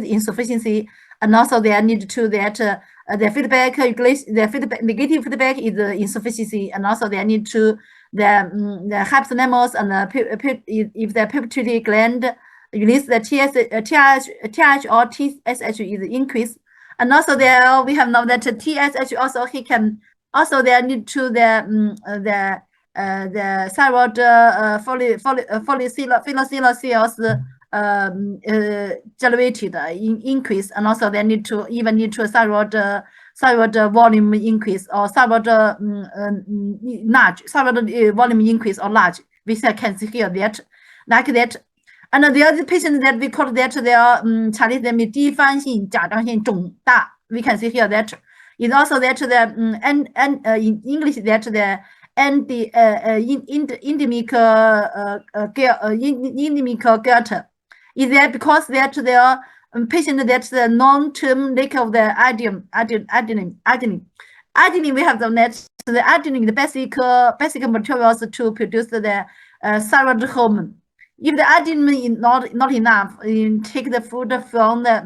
insufficiency, and also they need to that the feedback regulation, the negative feedback is insufficiency, and also they need to the hypothalamus and if the pituitary gland release the TH or TSH is increased. And also there we have known that TSH also he can also there need to the thyroid follicular cells generated increase, and also they need to thyroid volume increase or thyroid large thyroid volume increase or large. We can see here that like that. And the other patient that we call that their Chinese name is 低方性甲状腺肿大. We can see here that is also that the in English that the endemic gout is that because that their patient that's the long-term lack of the adenine. We have the adenine the basic materials to produce the thyroid hormone. If the adenine is not enough, take the food from that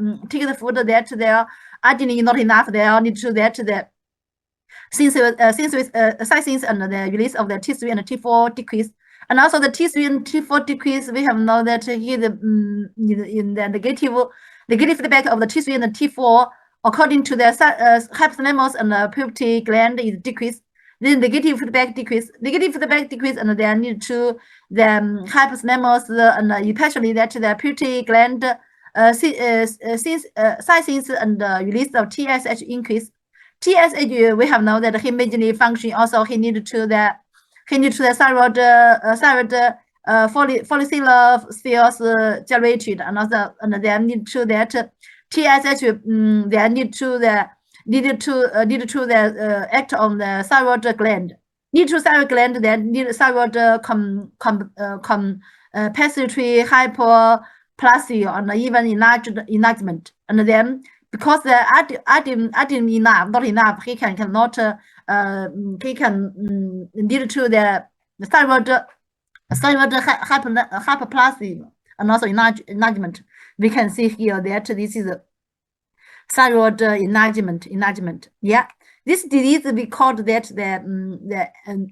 their adenine is not enough, they need to that the synthesis and the release of the T3 and the T4 decrease. And also the T3 and T4 decrease, we have known that here in the negative feedback of the T3 and the T4 according to the hypothalamus and the pituitary gland is decreased. Then negative feedback decrease, and they need to the hypothalamus and especially that the pituitary gland synthesis and release of TSH increase. TSH we have known that he majorly function also he need to the thyroid follicular cells generated, and also and they need to that TSH they need to the act on the thyroid gland. Need to thyroid gland, then need thyroid compensatory hyperplasia and even enlargement. And then because the adenine enough, not enough, he cannot he can lead to the thyroid hyperplasia and also enlargement. We can see here that this is thyroid enlargement. Yeah, this disease we called that the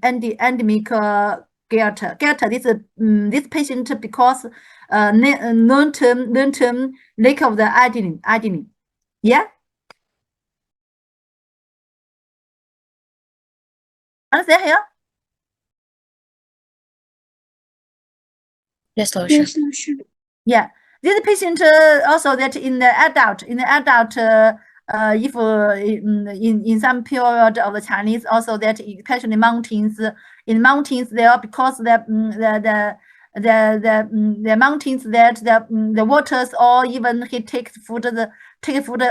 endemic goiter. This patient because long-term lack of the adenine. Yeah, understand here? Yes, 老师。 Yes, 老师。 Yeah, this patient also that in the adult, if in some period of the Chinese, also that especially mountains, in mountains there because the mountains that the waters or even he takes food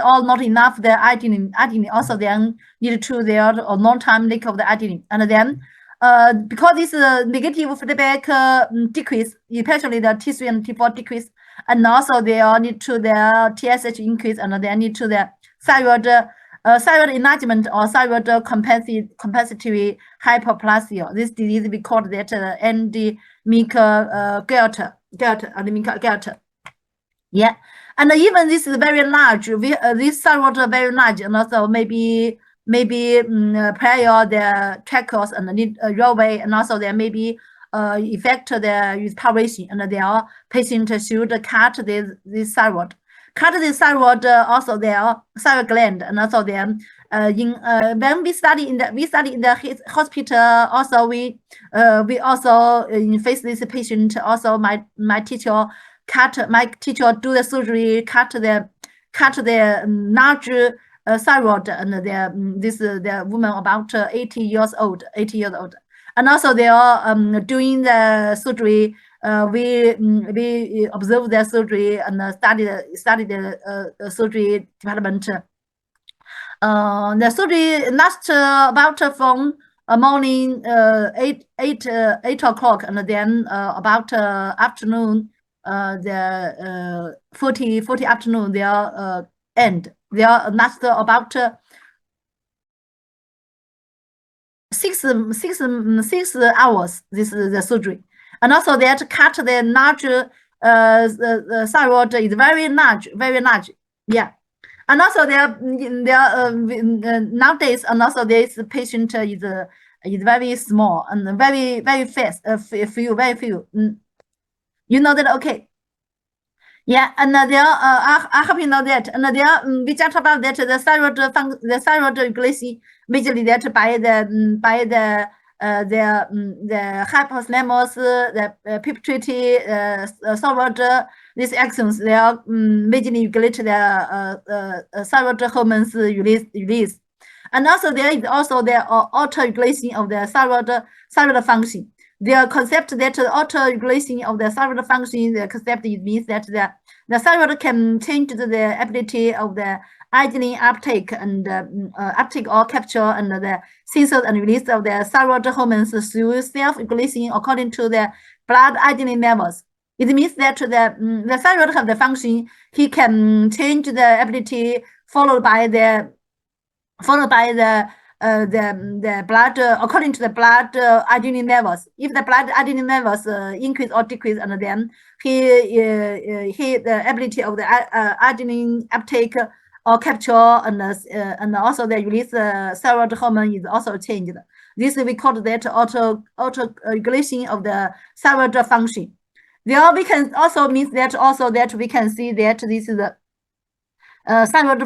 all not enough the adenine also then need to there a long time lack of the adenine and then. Because this negative feedback decrease, especially the T3 and T4 decrease, and also they all need to the TSH increase, and they need to the thyroid enlargement or thyroid compensatory hyperplasia. This disease we call that endemic goiter. Yeah, and even this is very large. This thyroid are very large, and also maybe prior the tracheals and need railway, and also there may be affect the respiration, and their patient should cut this thyroid. Cut this thyroid also their thyroid gland, and also then when we study in the hospital also we also face this patient also my teacher do the surgery cut the large thyroid and the woman about 80 years old, and also they are doing the surgery. We observe the surgery and study the surgery department. The surgery lasts about from morning 8 o'clock, and then about afternoon the 40 afternoon they are end. They are last about 6 hours. This is the surgery, and also they have to cut the large the thyroid is very large. Yeah. And also nowadays, and also this patient is very small and very fast, few. You know that, okay? Yeah, and there I hope you know that. And there we just about that the thyroid regulation majorly that by the hypothalamus, the pituitary, thyroid, these actions they are majorly regulate the thyroid hormones release. And also there is also the auto-regulation of the thyroid function. The concept that auto-regulation of the thyroid function, the concept means that the thyroid can change the ability of the adenine uptake and uptake or capture and the synthesis and release of the thyroid hormones through self-regulation according to the blood adenine levels. It means that the thyroid have the function, he can change the ability followed by the blood according to the blood adenine levels. If the blood adenine levels increase or decrease, and then the ability of the adenine uptake or capture and also the release thyroid hormone is also changed. This we call that auto regulation of the thyroid function. There we can also means that we can see that this is the thyroid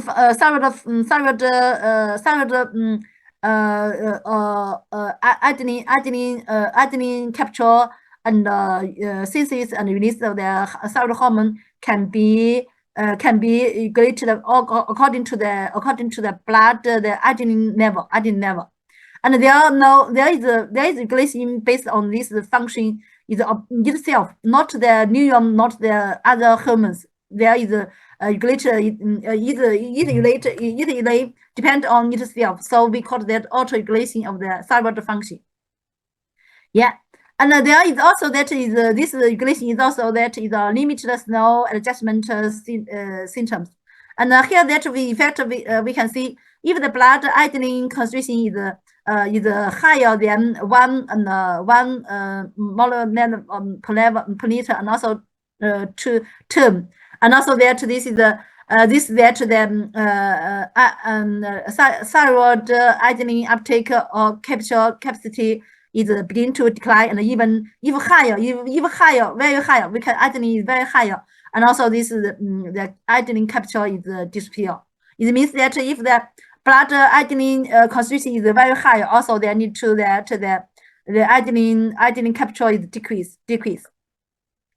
adenine capture and synthesis and release of the thyroid hormone can be regulated according to the blood the adenine level. And there is regulation based on this function is itself, not the neuron, not the other hormones. There is regulator either depend on itself. So we call that auto-regulation of the thyroid function. Yeah, And there is also that is this regulation is also that is a limited slow adjustment symptoms. And here that we effect we can see if the blood iodine concentration is higher than 1 molar per liter, and also 2, and also that this is this that the thyroid iodine uptake or capture capacity is begin to decline, and even higher, even higher, very higher. We can iodine is very higher, and also this is the iodine capture is disappear. It means that if the blood iodine concentration is very high, also they need to that the iodine capture is decrease.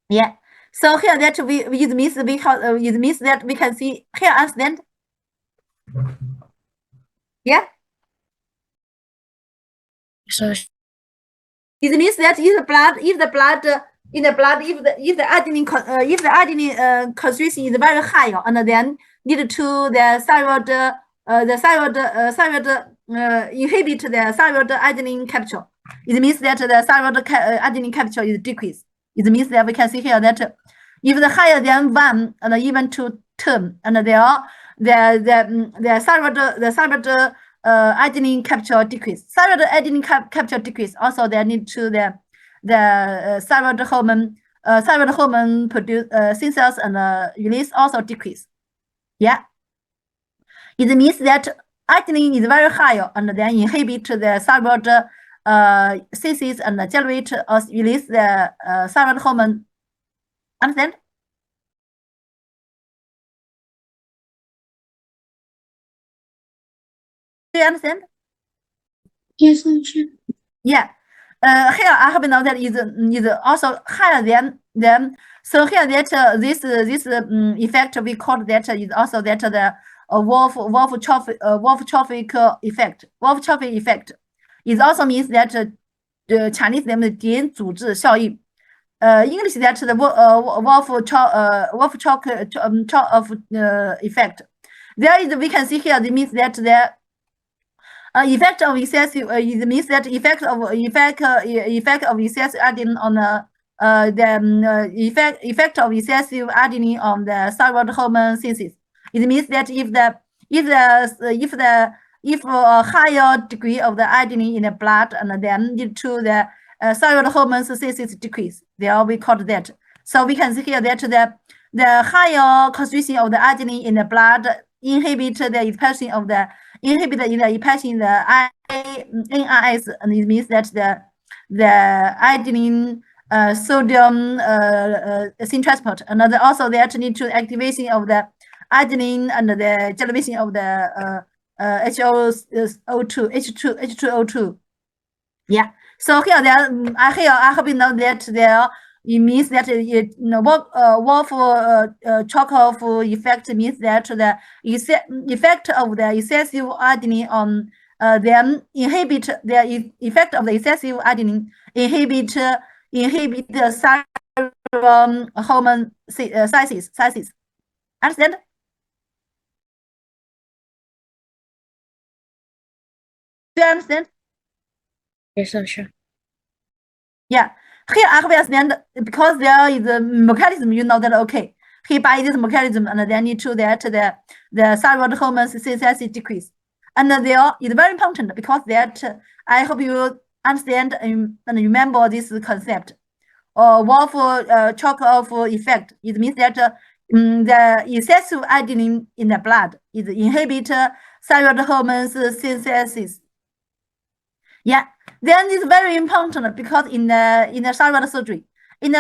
Yeah. So here that it means it means that we can see here, understand? Yeah. So It means that if the blood in the blood if the iodine concentration is very high, and then need to the thyroid inhibit the thyroid iodine capture. It means that the thyroid iodine capture is decreased. It means that we can see here that if the higher than 1 and even to 10, and the thyroid iodine capture decrease. Thyroid iodine capture decrease. Also, they need to the thyroid hormone produce synthesis and release also decrease. Yeah, it means that iodine is very high, and then inhibit the thyroid synthesis and generate or release the thyroid hormone. Understand? Do you understand? Yes, teacher. Yeah. Here I have known that is also higher than so here that this effect we call that is also that the Wolff-Chaffee effect. Wolff-Chaffee effect is also means that Chinese name is 点组织效应. English that the Wolff-Chaffee effect. There is we can see here. It means that the effect of excessive it means that effect of excessive iodine on the effect of excessive iodine on the thyroid hormone synthesis. It means that if a higher degree of the iodine in the blood and then lead to the thyroid hormone synthesis decrease, there we call that. So we can see here that the higher concentration of the iodine in the blood inhibit the expression of the NRS, and it means that the iodine sodium syn transport, and also they actually need to activation of the iodine and the generation of the H2O2. Yeah. So here I hope you know that there. It means that Wolff-Chaffee effect means that the effect of the excessive iodine on them inhibit the effect of the excessive iodine inhibit the thyroid hormone synthesis. Understand? Do you understand? yes, teacher. Yeah. Here I have understand because there is a mechanism, you know that okay. Here by this mechanism, and then need to that the thyroid hormone synthesis decrease. And there is very important because that I hope you understand and remember this concept. Wolff-Chaffee effect. It means that the excessive iodine in the blood is inhibit thyroid hormone synthesis. Yeah, then it's very important because in the thyroid surgery, and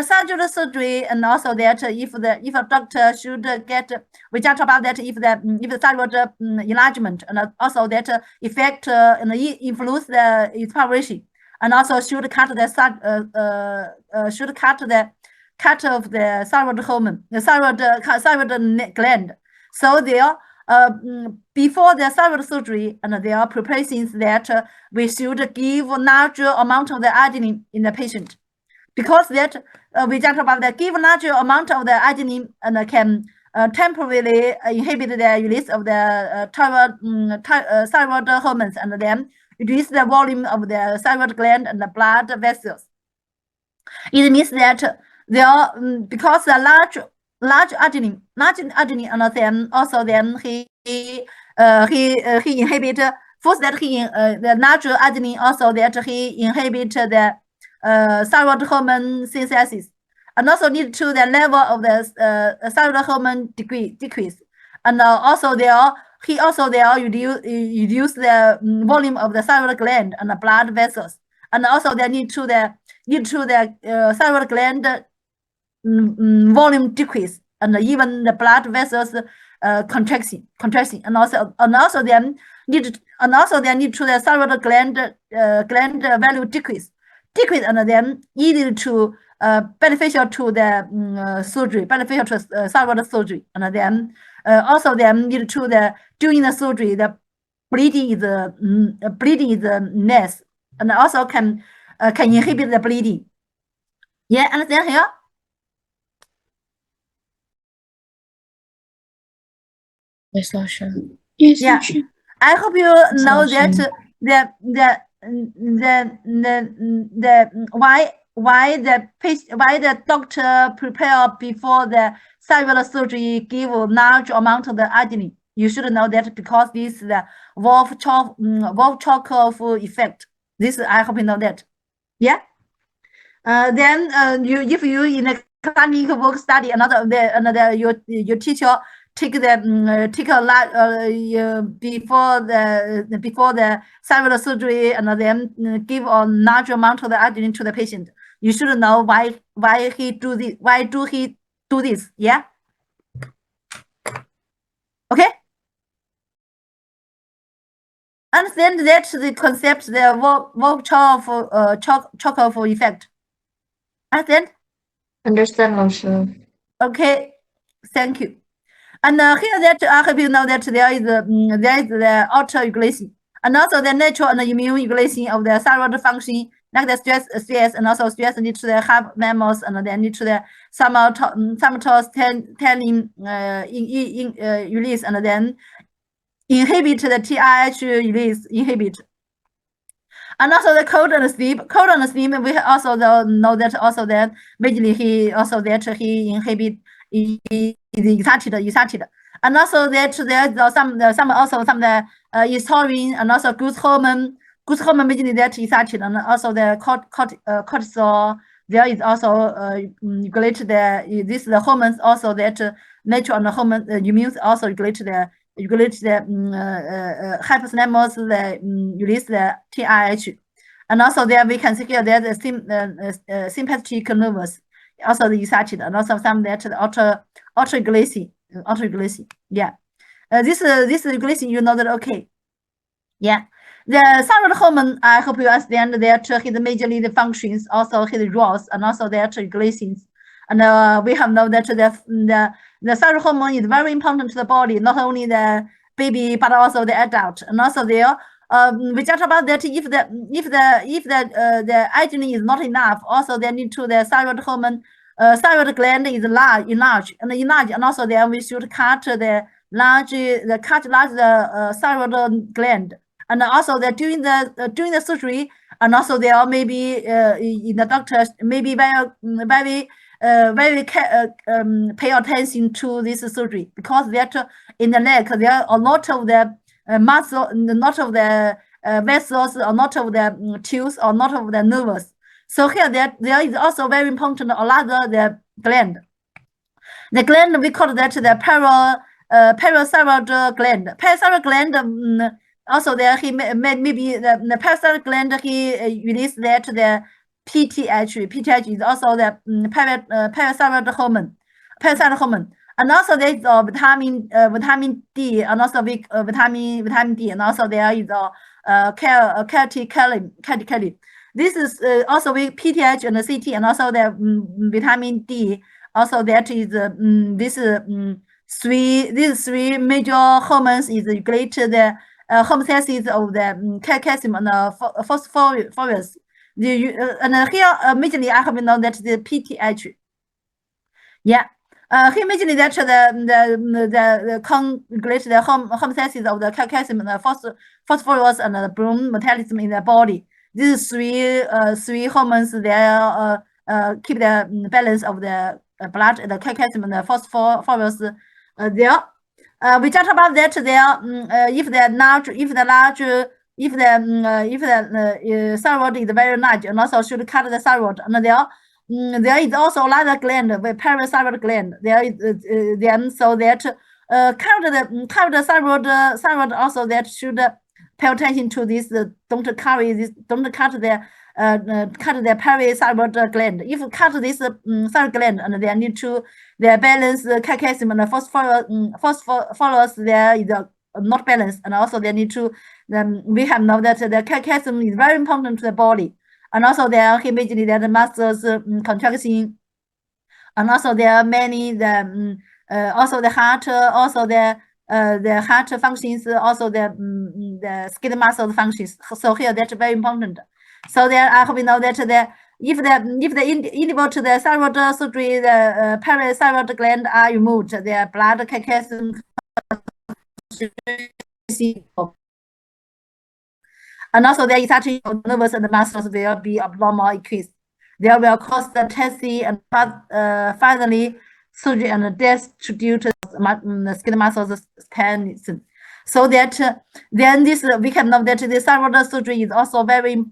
also that if a doctor should get, we just talk about that if the thyroid enlargement, and also that effect and influence the expiration, and also should cut the cut of the thyroid hormone, the thyroid gland. So there. Before the thyroid surgery, and there are preparations that we should give larger amount of the iodine in the patient, because that we just about the give larger amount of the iodine and can temporarily inhibit the release of the thyroid hormones, and then reduce the volume of the thyroid gland and the blood vessels. It means that because the large arginine, and then also then he inhibit first that the large arginine also that he inhibit the thyroid hormone synthesis, and also lead to the level of the thyroid hormone decrease, and also there he also there reduce the volume of the thyroid gland and the blood vessels, and also they lead to the thyroid gland volume decrease, and even the blood vessels contracting, and also then lead to the thyroid gland value decrease, and then lead to beneficial to the surgery, beneficial to thyroid surgery, and then also then lead to the during the surgery the bleeding is less, and also can inhibit the bleeding. Yeah, understand here? Yes, doctor. Yes, Yeah. doctor. I hope you know that why the doctor prepare before the thyroid surgery give large amount of the arginine. You should know that because this is the Wolff-Chaikoff effect. This I hope you know that. Yeah. Then if you in a clinic work study another your teacher take take a lot before the thyroid surgery, and then give a large amount of the arginine to the patient. You should know why he do this. Why do he do this? Yeah. Okay. Understand that the concept the Wolff-Chaikoff effect. Understand? Understand, doctor. Okay. Thank you. And here that I hope you know that there is the autoregulation, and also the natural and immune regulation of the thyroid function, like the stress, and also stress lead to the heart mammals, and then lead to the somatostatin release, and then inhibit the TRH release inhibit. And also the cold and sleep, we also know that also that majorly he also that he inhibit excited, and also that there's some also some the estrogen and also growth hormone, majorly that excited, and also the cortisol. There is also regulate the hormones also that natural and hormone immune also regulate the hypothalamus release the TRH, and also there we can see here that the sympathetic nervous also the excited, and also some that the autoregulation. Yeah, this regulation you know that okay. Yeah, the thyroid hormone, I hope you understand that his majorly the functions, also his roles, and also their regulations. And we have known that the thyroid hormone is very important to the body, not only the baby but also the adult. And also there, we talked about that if the estrogen is not enough, also they need to the thyroid hormone. Thyroid gland is enlarged, and also then we should cut the large thyroid gland. And also that during the surgery, and also there may be in the doctors maybe very pay attention to this surgery, because that in the neck there are a lot of the muscle, a lot of the vessels, a lot of the tubes, a lot of the nerves. So here there is also very important a lot of the gland. The gland we call that the parathyroid gland. Parathyroid gland also there he maybe the parathyroid gland he release that the PTH. PTH is also the parathyroid hormone. And also there is vitamin D, and also vitamin D, and also there is catechin. This is also with PTH and the CT, and also the vitamin D. Also that is these three major hormones is regulate the homeostasis of the calcium and phosphorus. And here majorly I have known that the PTH. Yeah. Here majorly that the regulate the homeostasis of the calcium and the phosphorus and the blood metabolism in the body. These three hormones they are keep the balance of the blood, the calcium and the phosphorus there. We talked about that there. If the thyroid is very large, and also should cut the thyroid, and there is also another gland, the parathyroid gland. There is then so that cut the thyroid also that should pay attention to this. Don't cut the parathyroid gland. If you cut this thyroid gland, and they need to balance the calcium and the phosphorus there is not balanced, and also they need to. We have know that the calcium is very important to the body, and also there are immediately that the muscles contraction, and also there are many also the heart, also the heart functions, also the skeletal muscle functions. So here that's very important. So there I hope you know that if the individual to the thyroid surgery, the parathyroid gland are removed, their blood calcium and also their effective nervous and nervous will be abnormal increase. They will cause the testy and finally surgery and death due to the skin muscles pain. So that then this we can know that the thyroid surgery is also very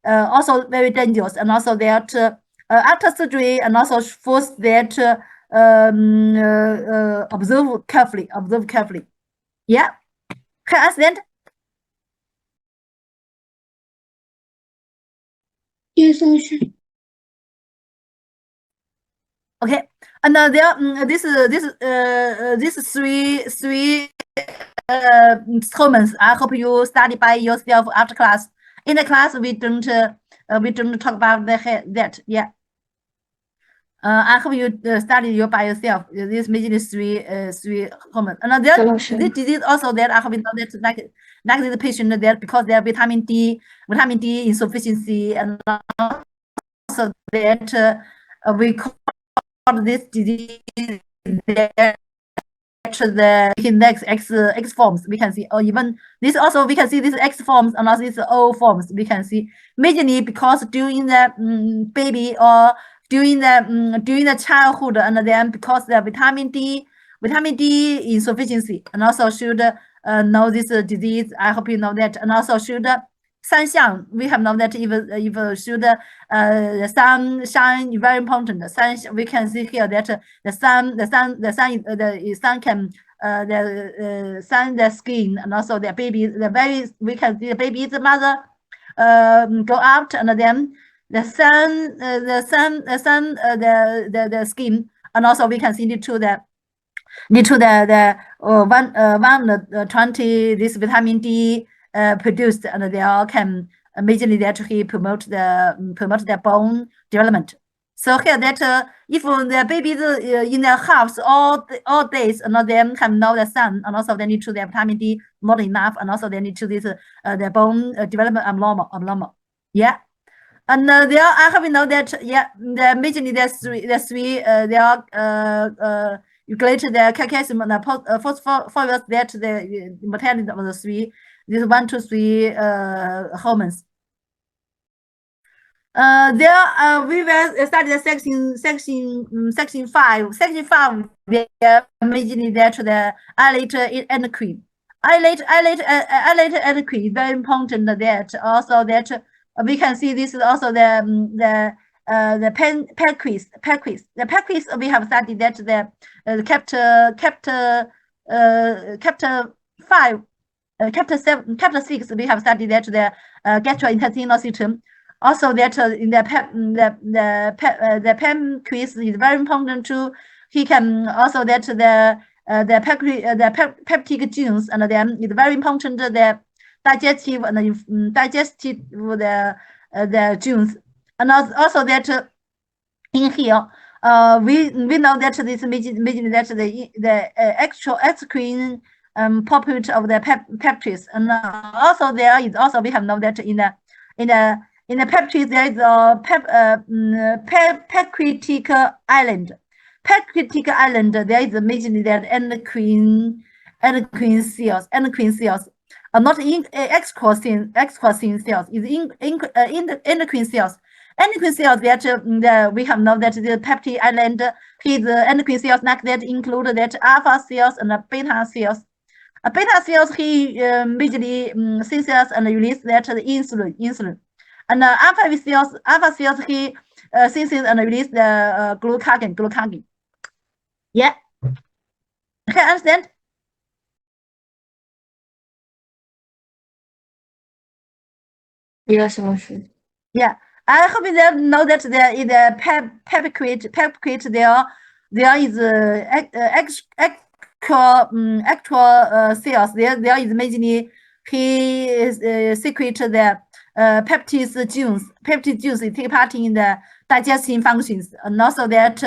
also very dangerous, and also that after surgery and also first that observe carefully. Yeah, can I understand? Yes, Asha. Okay, and there this three comments. I hope you study by yourself after class. In the class, we don't talk about that. Yeah. I hope you study you by yourself. This making three comments. And there Solution. this disease also that I hope you know that like the patient that because they have vitamin D insufficiency, and also that we call this disease that the next X forms we can see, or even this also we can see this X forms and also these O forms we can see majorly because during the baby or during the childhood, and then because the vitamin D insufficiency, and also should know this disease. I hope you know that, and also should 三项 we have known that if should sun shine very important. Sun we can see here that the sun can sun the skin, and also the baby we can see the baby's mother go out, and then the skin, and also we can see need to the 120 this vitamin D produced, and they all can majorly that he promote the bone development. So here that if the baby is in the house all days, and then have no the sun, and also they need to the vitamin D not enough, and also they need to this the bone development abnormal. Yeah. And there I have know that the majorly the three they are regulate the calcium and the phosphorus that the metabolism of the three, this 1, 2, 3 hormones. There we will study the section 5. Section 5 we majorly that the islet endocrine. Islet endocrine is very important that also that we can see this is also the pancreas. The pancreas we have studied that the chapter 5, chapter 7, chapter 6 we have studied that the gastrointestinal system. Also that in the pancreas is very important too. He can also that the peptic genes, and then it's very important the digestive and digestive the genes, and also that in here we know that this imagine that the actual endocrine populate of the peptides, and also there is also we have known that in the peptides there is a pancreatic island. Pancreatic island there is majorly that endocrine cells are not in excretin cells, is in endocrine cells. endocrine cells that we have known that the peptide island, his endocrine cells like that include that alpha cells and beta cells. Beta cells he majorly synthesize and release that the insulin. And alpha cells he synthesize and release the glucagon. Yeah. Okay, understand? Yes, Laoshi. Yeah, I hope you know that there is a pepquid there is actual cells. There is majorly he secrete the peptide genes. Peptide genes take part in the digestion functions, and also that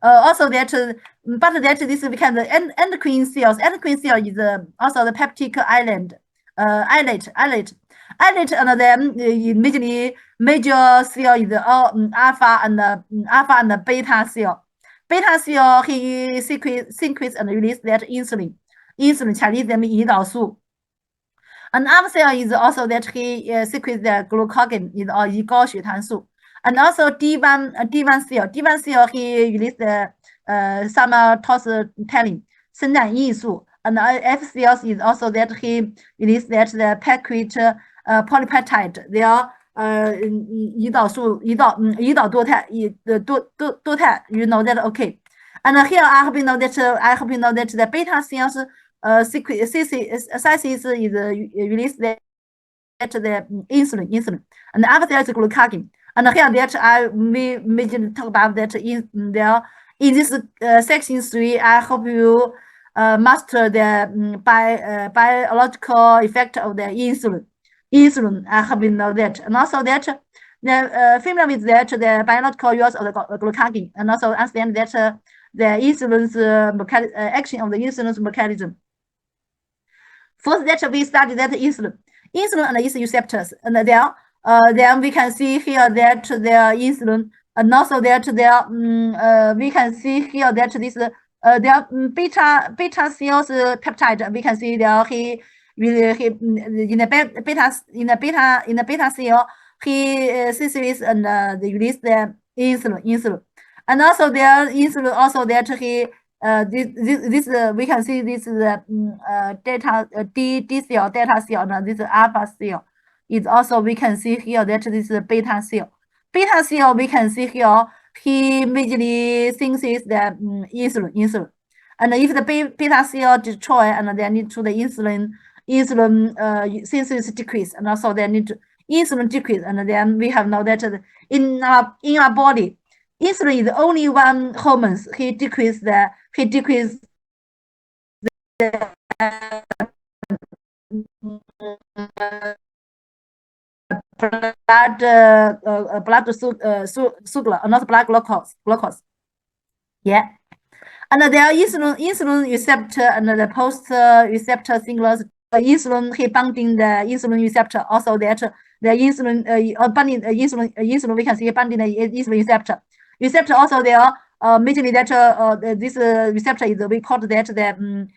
but that this becomes the endocrine cells. Endocrine cell is also the peptide islet. And then immediately major cell is alpha and beta cell. Beta cell he secretes and release that insulin. Chinese name 胰岛素. And alpha cell is also that he secretes the glucagon is 胰高血糖素. And also D1 cell he release the somatostatin 生长因素. And F cells is also that he release that the peptide polypeptide. They are 胰岛多肽多肽. You know that, okay? And here I hope you know that the beta cells synthesis is release that the insulin, and the alpha cell is glucagon. And here that we may talk about that in this section 3. I hope you master the biological effect of the insulin. I hope you know that, and also that the familiar with that the biological use of the glucagon, and also understand that the insulin's action of the insulin's mechanism. First, that we study that insulin and its receptors, and then we can see here that the insulin, and also that we can see here that this their beta cells peptide. We can see there he in the beta cell he synthesis and release the insulin, and also their insulin also that he this we can see this is D cell, delta cell, and this alpha cell is also we can see here that this is beta cell. Beta cell we can see here he majorly synthesis the insulin, and if the beta cell destroy, and they need to the insulin synthesis decrease, and also they need to insulin decrease, and then we have know that in our body insulin is only one hormone he decrease the blood sugar, not blood glucose. Yeah. And there are insulin receptor and the post receptor signals. Insulin he binding the insulin receptor. Also that the insulin binding insulin we can see binding the insulin receptor. Also there majorly that this receptor is we call that the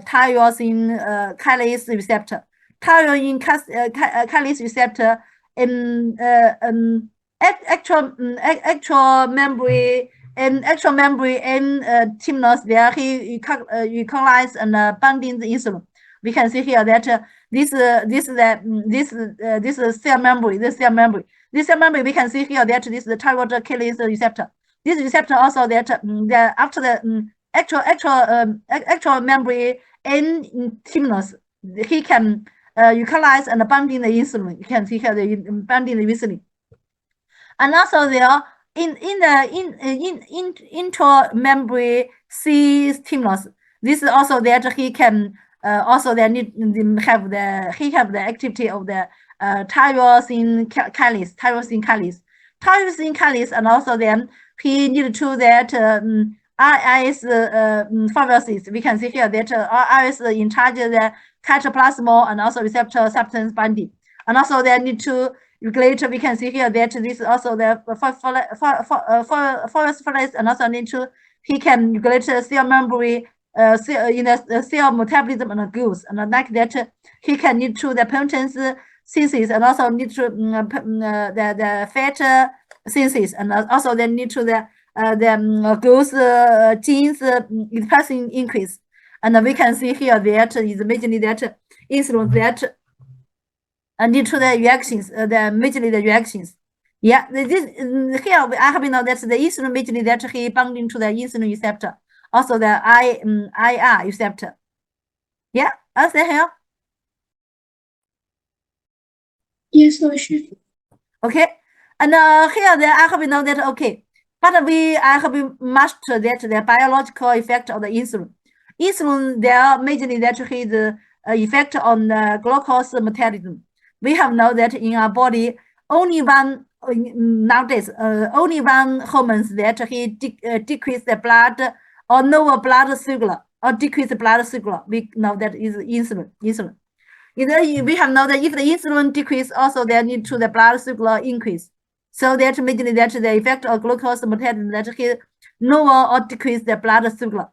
tyrosine kinase receptor. Tyrosine kinase receptor in actual membrane and thymus there he eucalyptus and binding the insulin. We can see here that this cell membrane. This cell membrane we can see here that this is the thyroid kinase receptor. This receptor also that after the actual membrane and thymus he can eucalyptus and binding the insulin. You can see here the binding the insulin, and also there in intramembrane C stimulus. This is also that he can also they need have the activity of the tyrosine kinase, and also then he need to that RS pharmacies. We can see here that RS in charge of the cytoplasmal and also receptor substance binding, and also they need to regulate. We can see here that this is also the phosphorus, and also need to he can regulate cell membrane in the cell metabolism and growth, and like that he can need to the protein synthesis, and also need to the fat synthesis, and also they need to the growth genes expression increase. And we can see here that is majorly that insulin that need to the reactions, the majorly the reactions. Yeah, this here I have know that the insulin majorly that he binding to the insulin receptor, also the IR receptor. Yeah, understand here? Yes, 老师。Okay, and here I have know that okay, but I have mastered that the biological effect of the insulin. Insulin there majorly that his effect on the glucose metabolism. We have know that in our body only one nowadays only one hormones that he decrease the blood or lower blood sugar or decrease the blood sugar. We know that is insulin. We have know that if the insulin decrease, also there need to the blood sugar increase. So that mainly that the effect of glucose metabolism that he lower or decrease the blood sugar.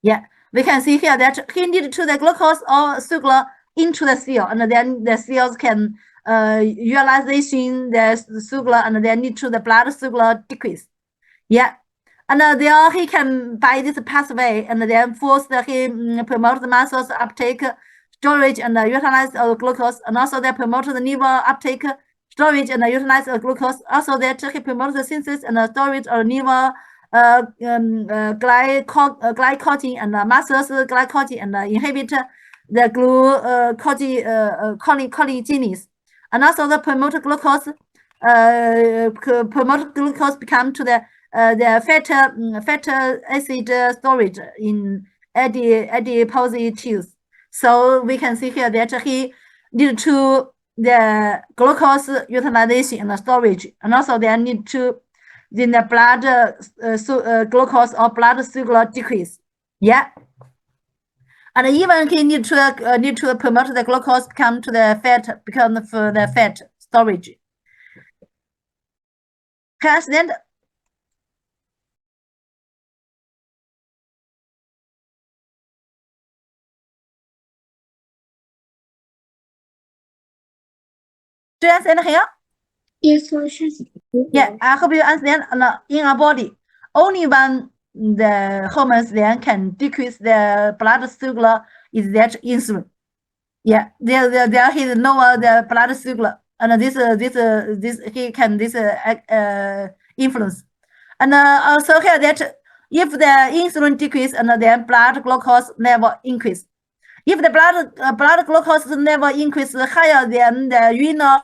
Yeah, we can see here that he need to the glucose or sugar into the cell, and then the cells can utilization the sugar, and then need to the blood sugar decrease. Yeah, and there he can by this pathway, and then force he promote the muscles uptake, storage, and utilize of glucose, and also they promote the liver uptake, storage, and utilize of glucose. Also that he promotes the synthesis and storage of liver glycogen and muscles glycogen, and inhibit the gluconeogenesis, and also the promote glucose become to the fatty acid storage in adipose tissues. So we can see here that he need to the glucose utilization and storage, and also they need to in the blood glucose or blood sugar decrease. Yeah, and even he need to promote the glucose become to the fat, become for the fat storage. Can you understand? Do you understand here? Yes, 老师。Yeah, I hope you understand. In our body, only when the hormones then can decrease the blood sugar is that insulin. Yeah, there he lower the blood sugar, and this he can this influence. And also here that if the insulin decrease, and then blood glucose level increase. If the blood glucose level increase higher than the renal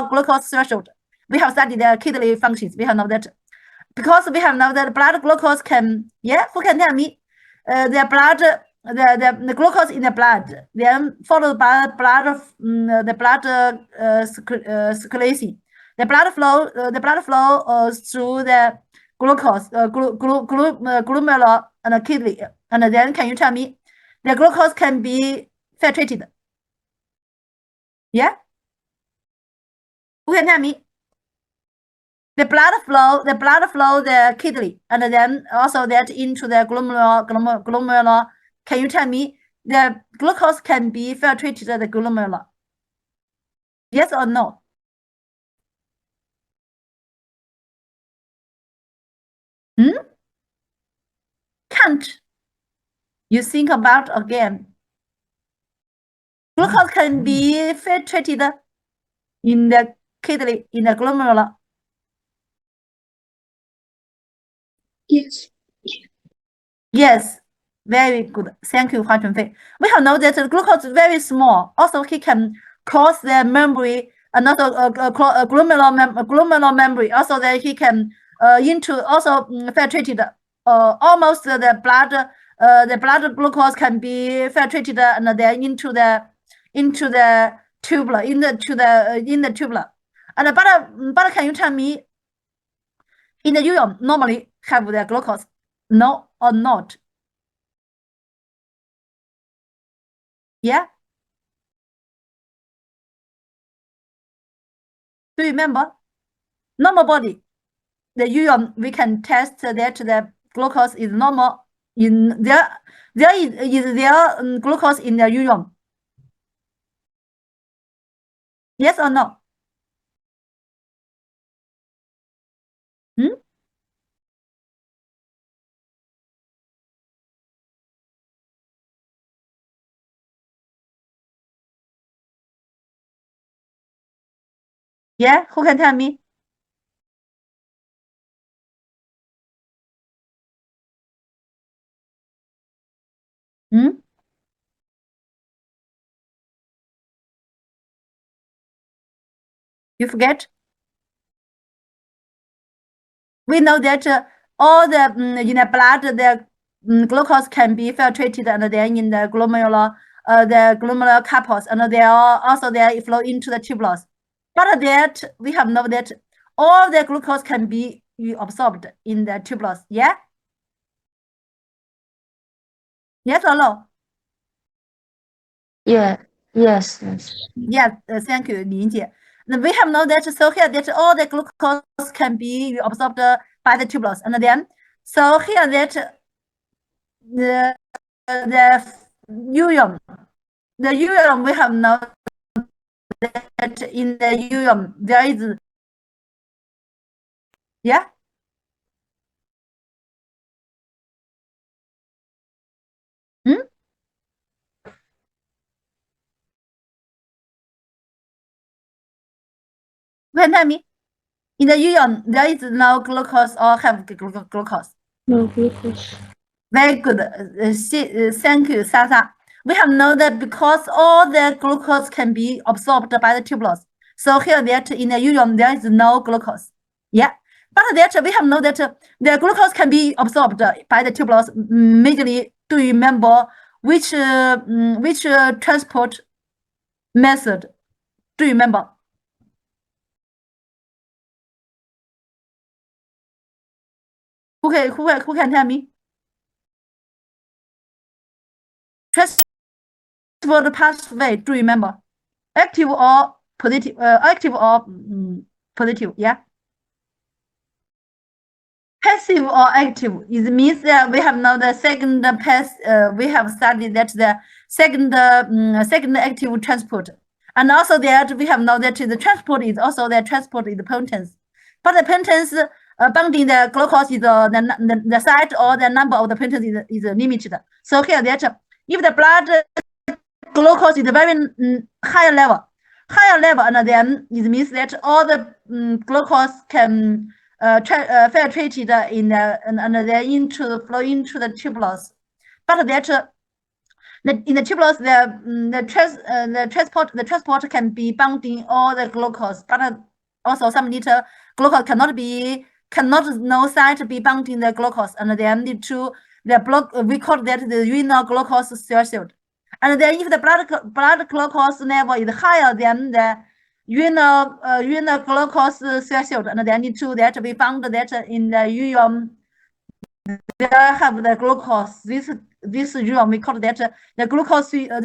glucose threshold, we have studied the kidney functions. We have know that because we have know that blood glucose can, yeah, who can tell me? The blood, the glucose in the blood, then followed by the blood circulation. The blood flow through the glucose, glomerular and kidney. And then can you tell me, the glucose can be filtrated? Yeah? Who can tell me? The blood flow the kidney, and then also that into the glomerular. Can you tell me the glucose can be filtrated the glomerular? Yes or no? Can't. You think about again. Glucose can be filtrated in the kidney, in the glomerular. Yes. Yes, very good. Thank you, Hua Chunfei. We have know that the glucose is very small. Also, he can cross the membrane, another glomerular membrane. Also, that he can into also filtrated. Almost the blood glucose can be filtrated, and then into the tubular, in the tubular. And but can you tell me, in the urine normally have the glucose? No or not? Yeah. Do you remember? Normal body, the urine, we can test that the glucose is normal. In there is there glucose in the urine? Yes or no? Yeah, who can tell me? Hmm? You forget? We know that all the in the blood, the glucose can be filtrated and then in the glomerular corpus, and they are also they flow into the tubules. But that we have know that all the glucose can be absorbed in the tubules. Yeah, yes or no? Yeah. Yes. Yes. Yes, thank you, 林姐. We have know that so here that all the glucose can be absorbed by the tubules, and then so here that the urine, the urine we have know that in the urine there is yeah. Hmm? Can tell me in the urine there is no glucose or have glucose. No glucose. Very good. Thank you, Sasa. We have known that because all the glucose can be absorbed by the tubules. So here that in the urine there is no glucose. Yeah. But that we have known that the glucose can be absorbed by the tubules. Majorly, do you remember which transport method? Do you remember? Who can tell me? Transport pathway. Do you remember? Active or positive? Active or positive? Yeah. Passive or active, it means that we have now the second pass. We have studied that the second active transport, and also that we have now that the transport is also the transport is the potence, but the potence bonding the glucose is the size or the number of the potence is limited. So here that if the blood glucose is very higher level, and then it means that all the glucose can filtrated in and then into flow into the tubules. But that in the tubules, the transport can be bounding all the glucose, but also some little glucose cannot no site be bounding the glucose, and then need to the block we call that the renal glucose threshold. And then if the blood glucose level is higher than the renal glucose threshold, and then need to that we found that in the urine there have the glucose. This urine we call that the glucose urine,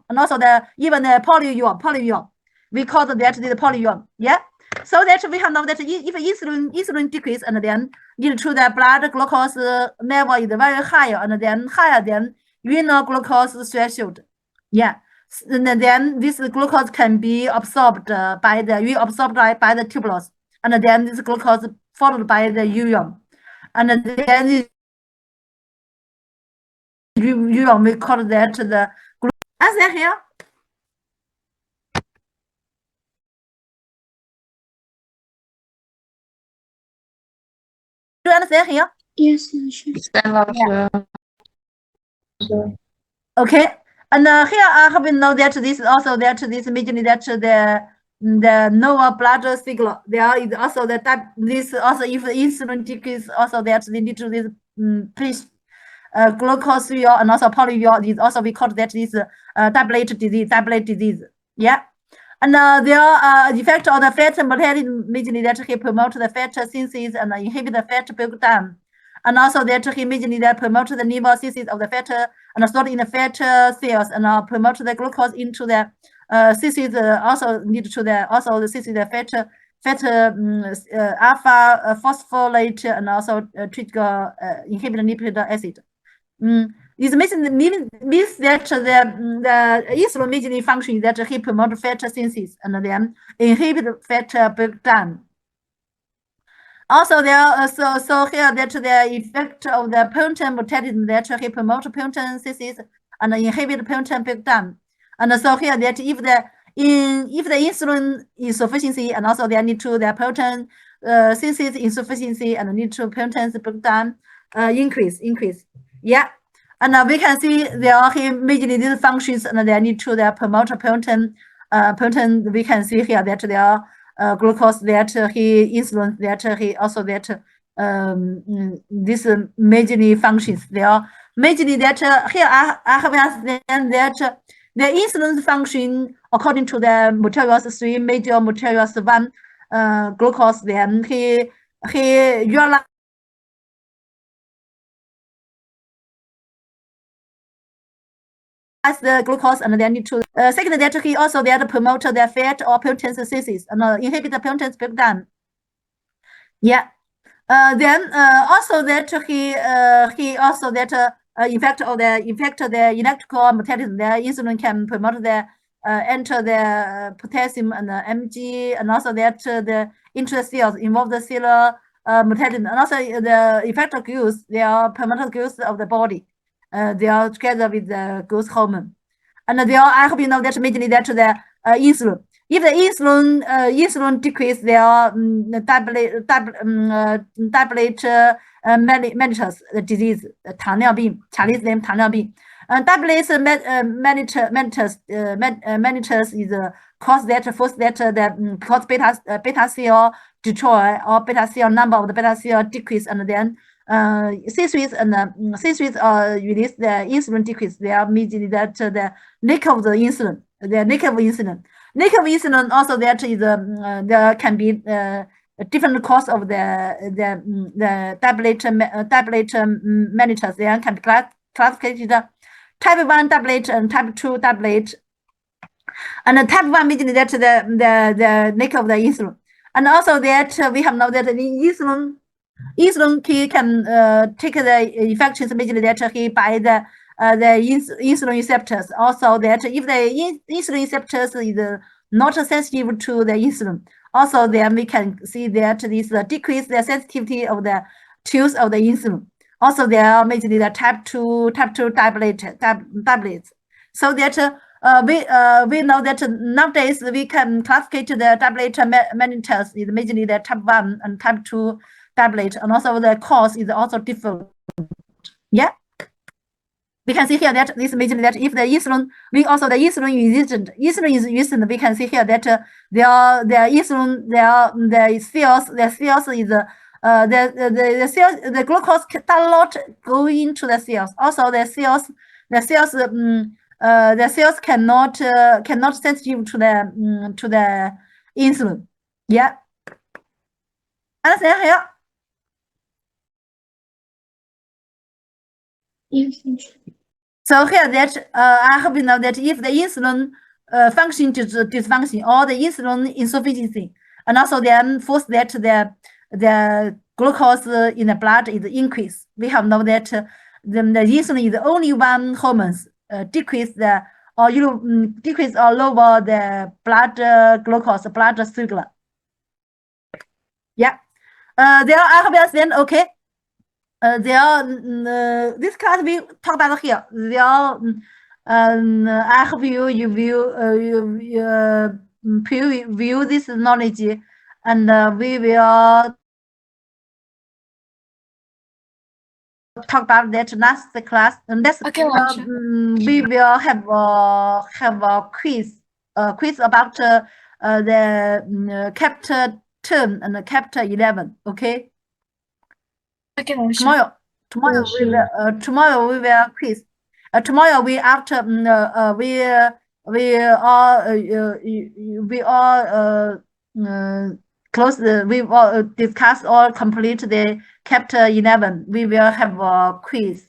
and also even the polyurine. We call that the polyurine. Yeah. So that we have know that if insulin decrease, and then lead to the blood glucose level is very higher, and then higher than renal glucose threshold. Yeah. And then this glucose can be absorbed by the reabsorbed by the tubules, and then this glucose followed by the urine, and then urine we call that the answer here. Do you understand here? Yes, 老师。三老师。Okay. And here I have know that this also that this immediately that the lower blood signal there is also this also if insulin decrease also that they need to this please glucose urine and also polyurine is also we call that this doublet disease. Yeah. And there are effect of the fat metabolism immediately that he promote the fat synthesis and inhibit the fat breakdown. And also that he immediately that promote the liver synthesis of the fat and stored in the fat cells, and promote the glucose into the synthesis also lead to the also the synthesis the fat alpha phosphorate, and also trigger inhibit lipid acid. It means that the insulin immediately function that he promote fat synthesis and then inhibit fat breakdown. Also, there so here that the effect of the protein metabolism that he promote protein synthesis and inhibit protein breakdown. And so here that if the insulin insufficiency and also they need to the protein synthesis insufficiency and need to protein breakdown increase. Yeah. And we can see there are majorly these functions and they need to the promote protein. We can see here that there are glucose that he insulin that he also that this majorly functions. They are majorly that here I have understand that the insulin function according to the materials, three major materials. One glucose, then he realized the glucose and then need to second that he also that promote the fat or protein synthesis and inhibit the protein breakdown. Yeah. Then also that he also that effect the electrical metabolism. The insulin can promote the enter the potassium and the Mg, and also that the intracells involve the cellular metabolism, and also the effect of growth. They are promote growth of the body. They are together with the growth hormone, and they are I hope you know that mainly that the insulin. If the insulin decrease, there are tablet managers disease 糖尿病 Chinese name 糖尿病 tablets managers is cause that force that the cause beta cell destroy or beta cell number of the beta cell decrease, and then C3s and C3s release the insulin decrease. They are meaning that the lack of the insulin, insulin also that is there can be different cause of the tablet managers. They can be classified type 1 tablet and type 2 tablet. And type 1 meaning that the lack of the insulin. And also that we have know that insulin he can take the infections immediately that he by the insulin receptors. Also that if the insulin receptors is not sensitive to the insulin, also then we can see that this decrease the sensitivity of the tools of the insulin. Also there are majorly the type 2 tablets. So that we know that nowadays we can classify the tablet managers is majorly the type 1 and type 2 tablet, and also the cause is also different. Yeah. We can see here that this majorly that if the insulin, we also the insulin is resistant, we can see here that the insulin, the cells is the cells, the glucose cannot go into the cells. Also the cells cannot sensitive to the insulin. Yeah. Understand here? Yes. So here that I hope you know that if the insulin function dysfunction or the insulin insufficiency, and also then force that the glucose in the blood is increased. We have know that the insulin is only one hormones decrease the or decrease or lower the blood glucose, blood sugar. Yeah. There I hope you understand. Okay. There are this class we talk about here. There are I hope you view this knowledge, and we will talk about that last class. And next we will have a quiz about the chapter 10 and chapter 11. Okay. Tomorrow we will quiz. Tomorrow we after we all close we will discuss or complete the chapter 11. We will have a quiz.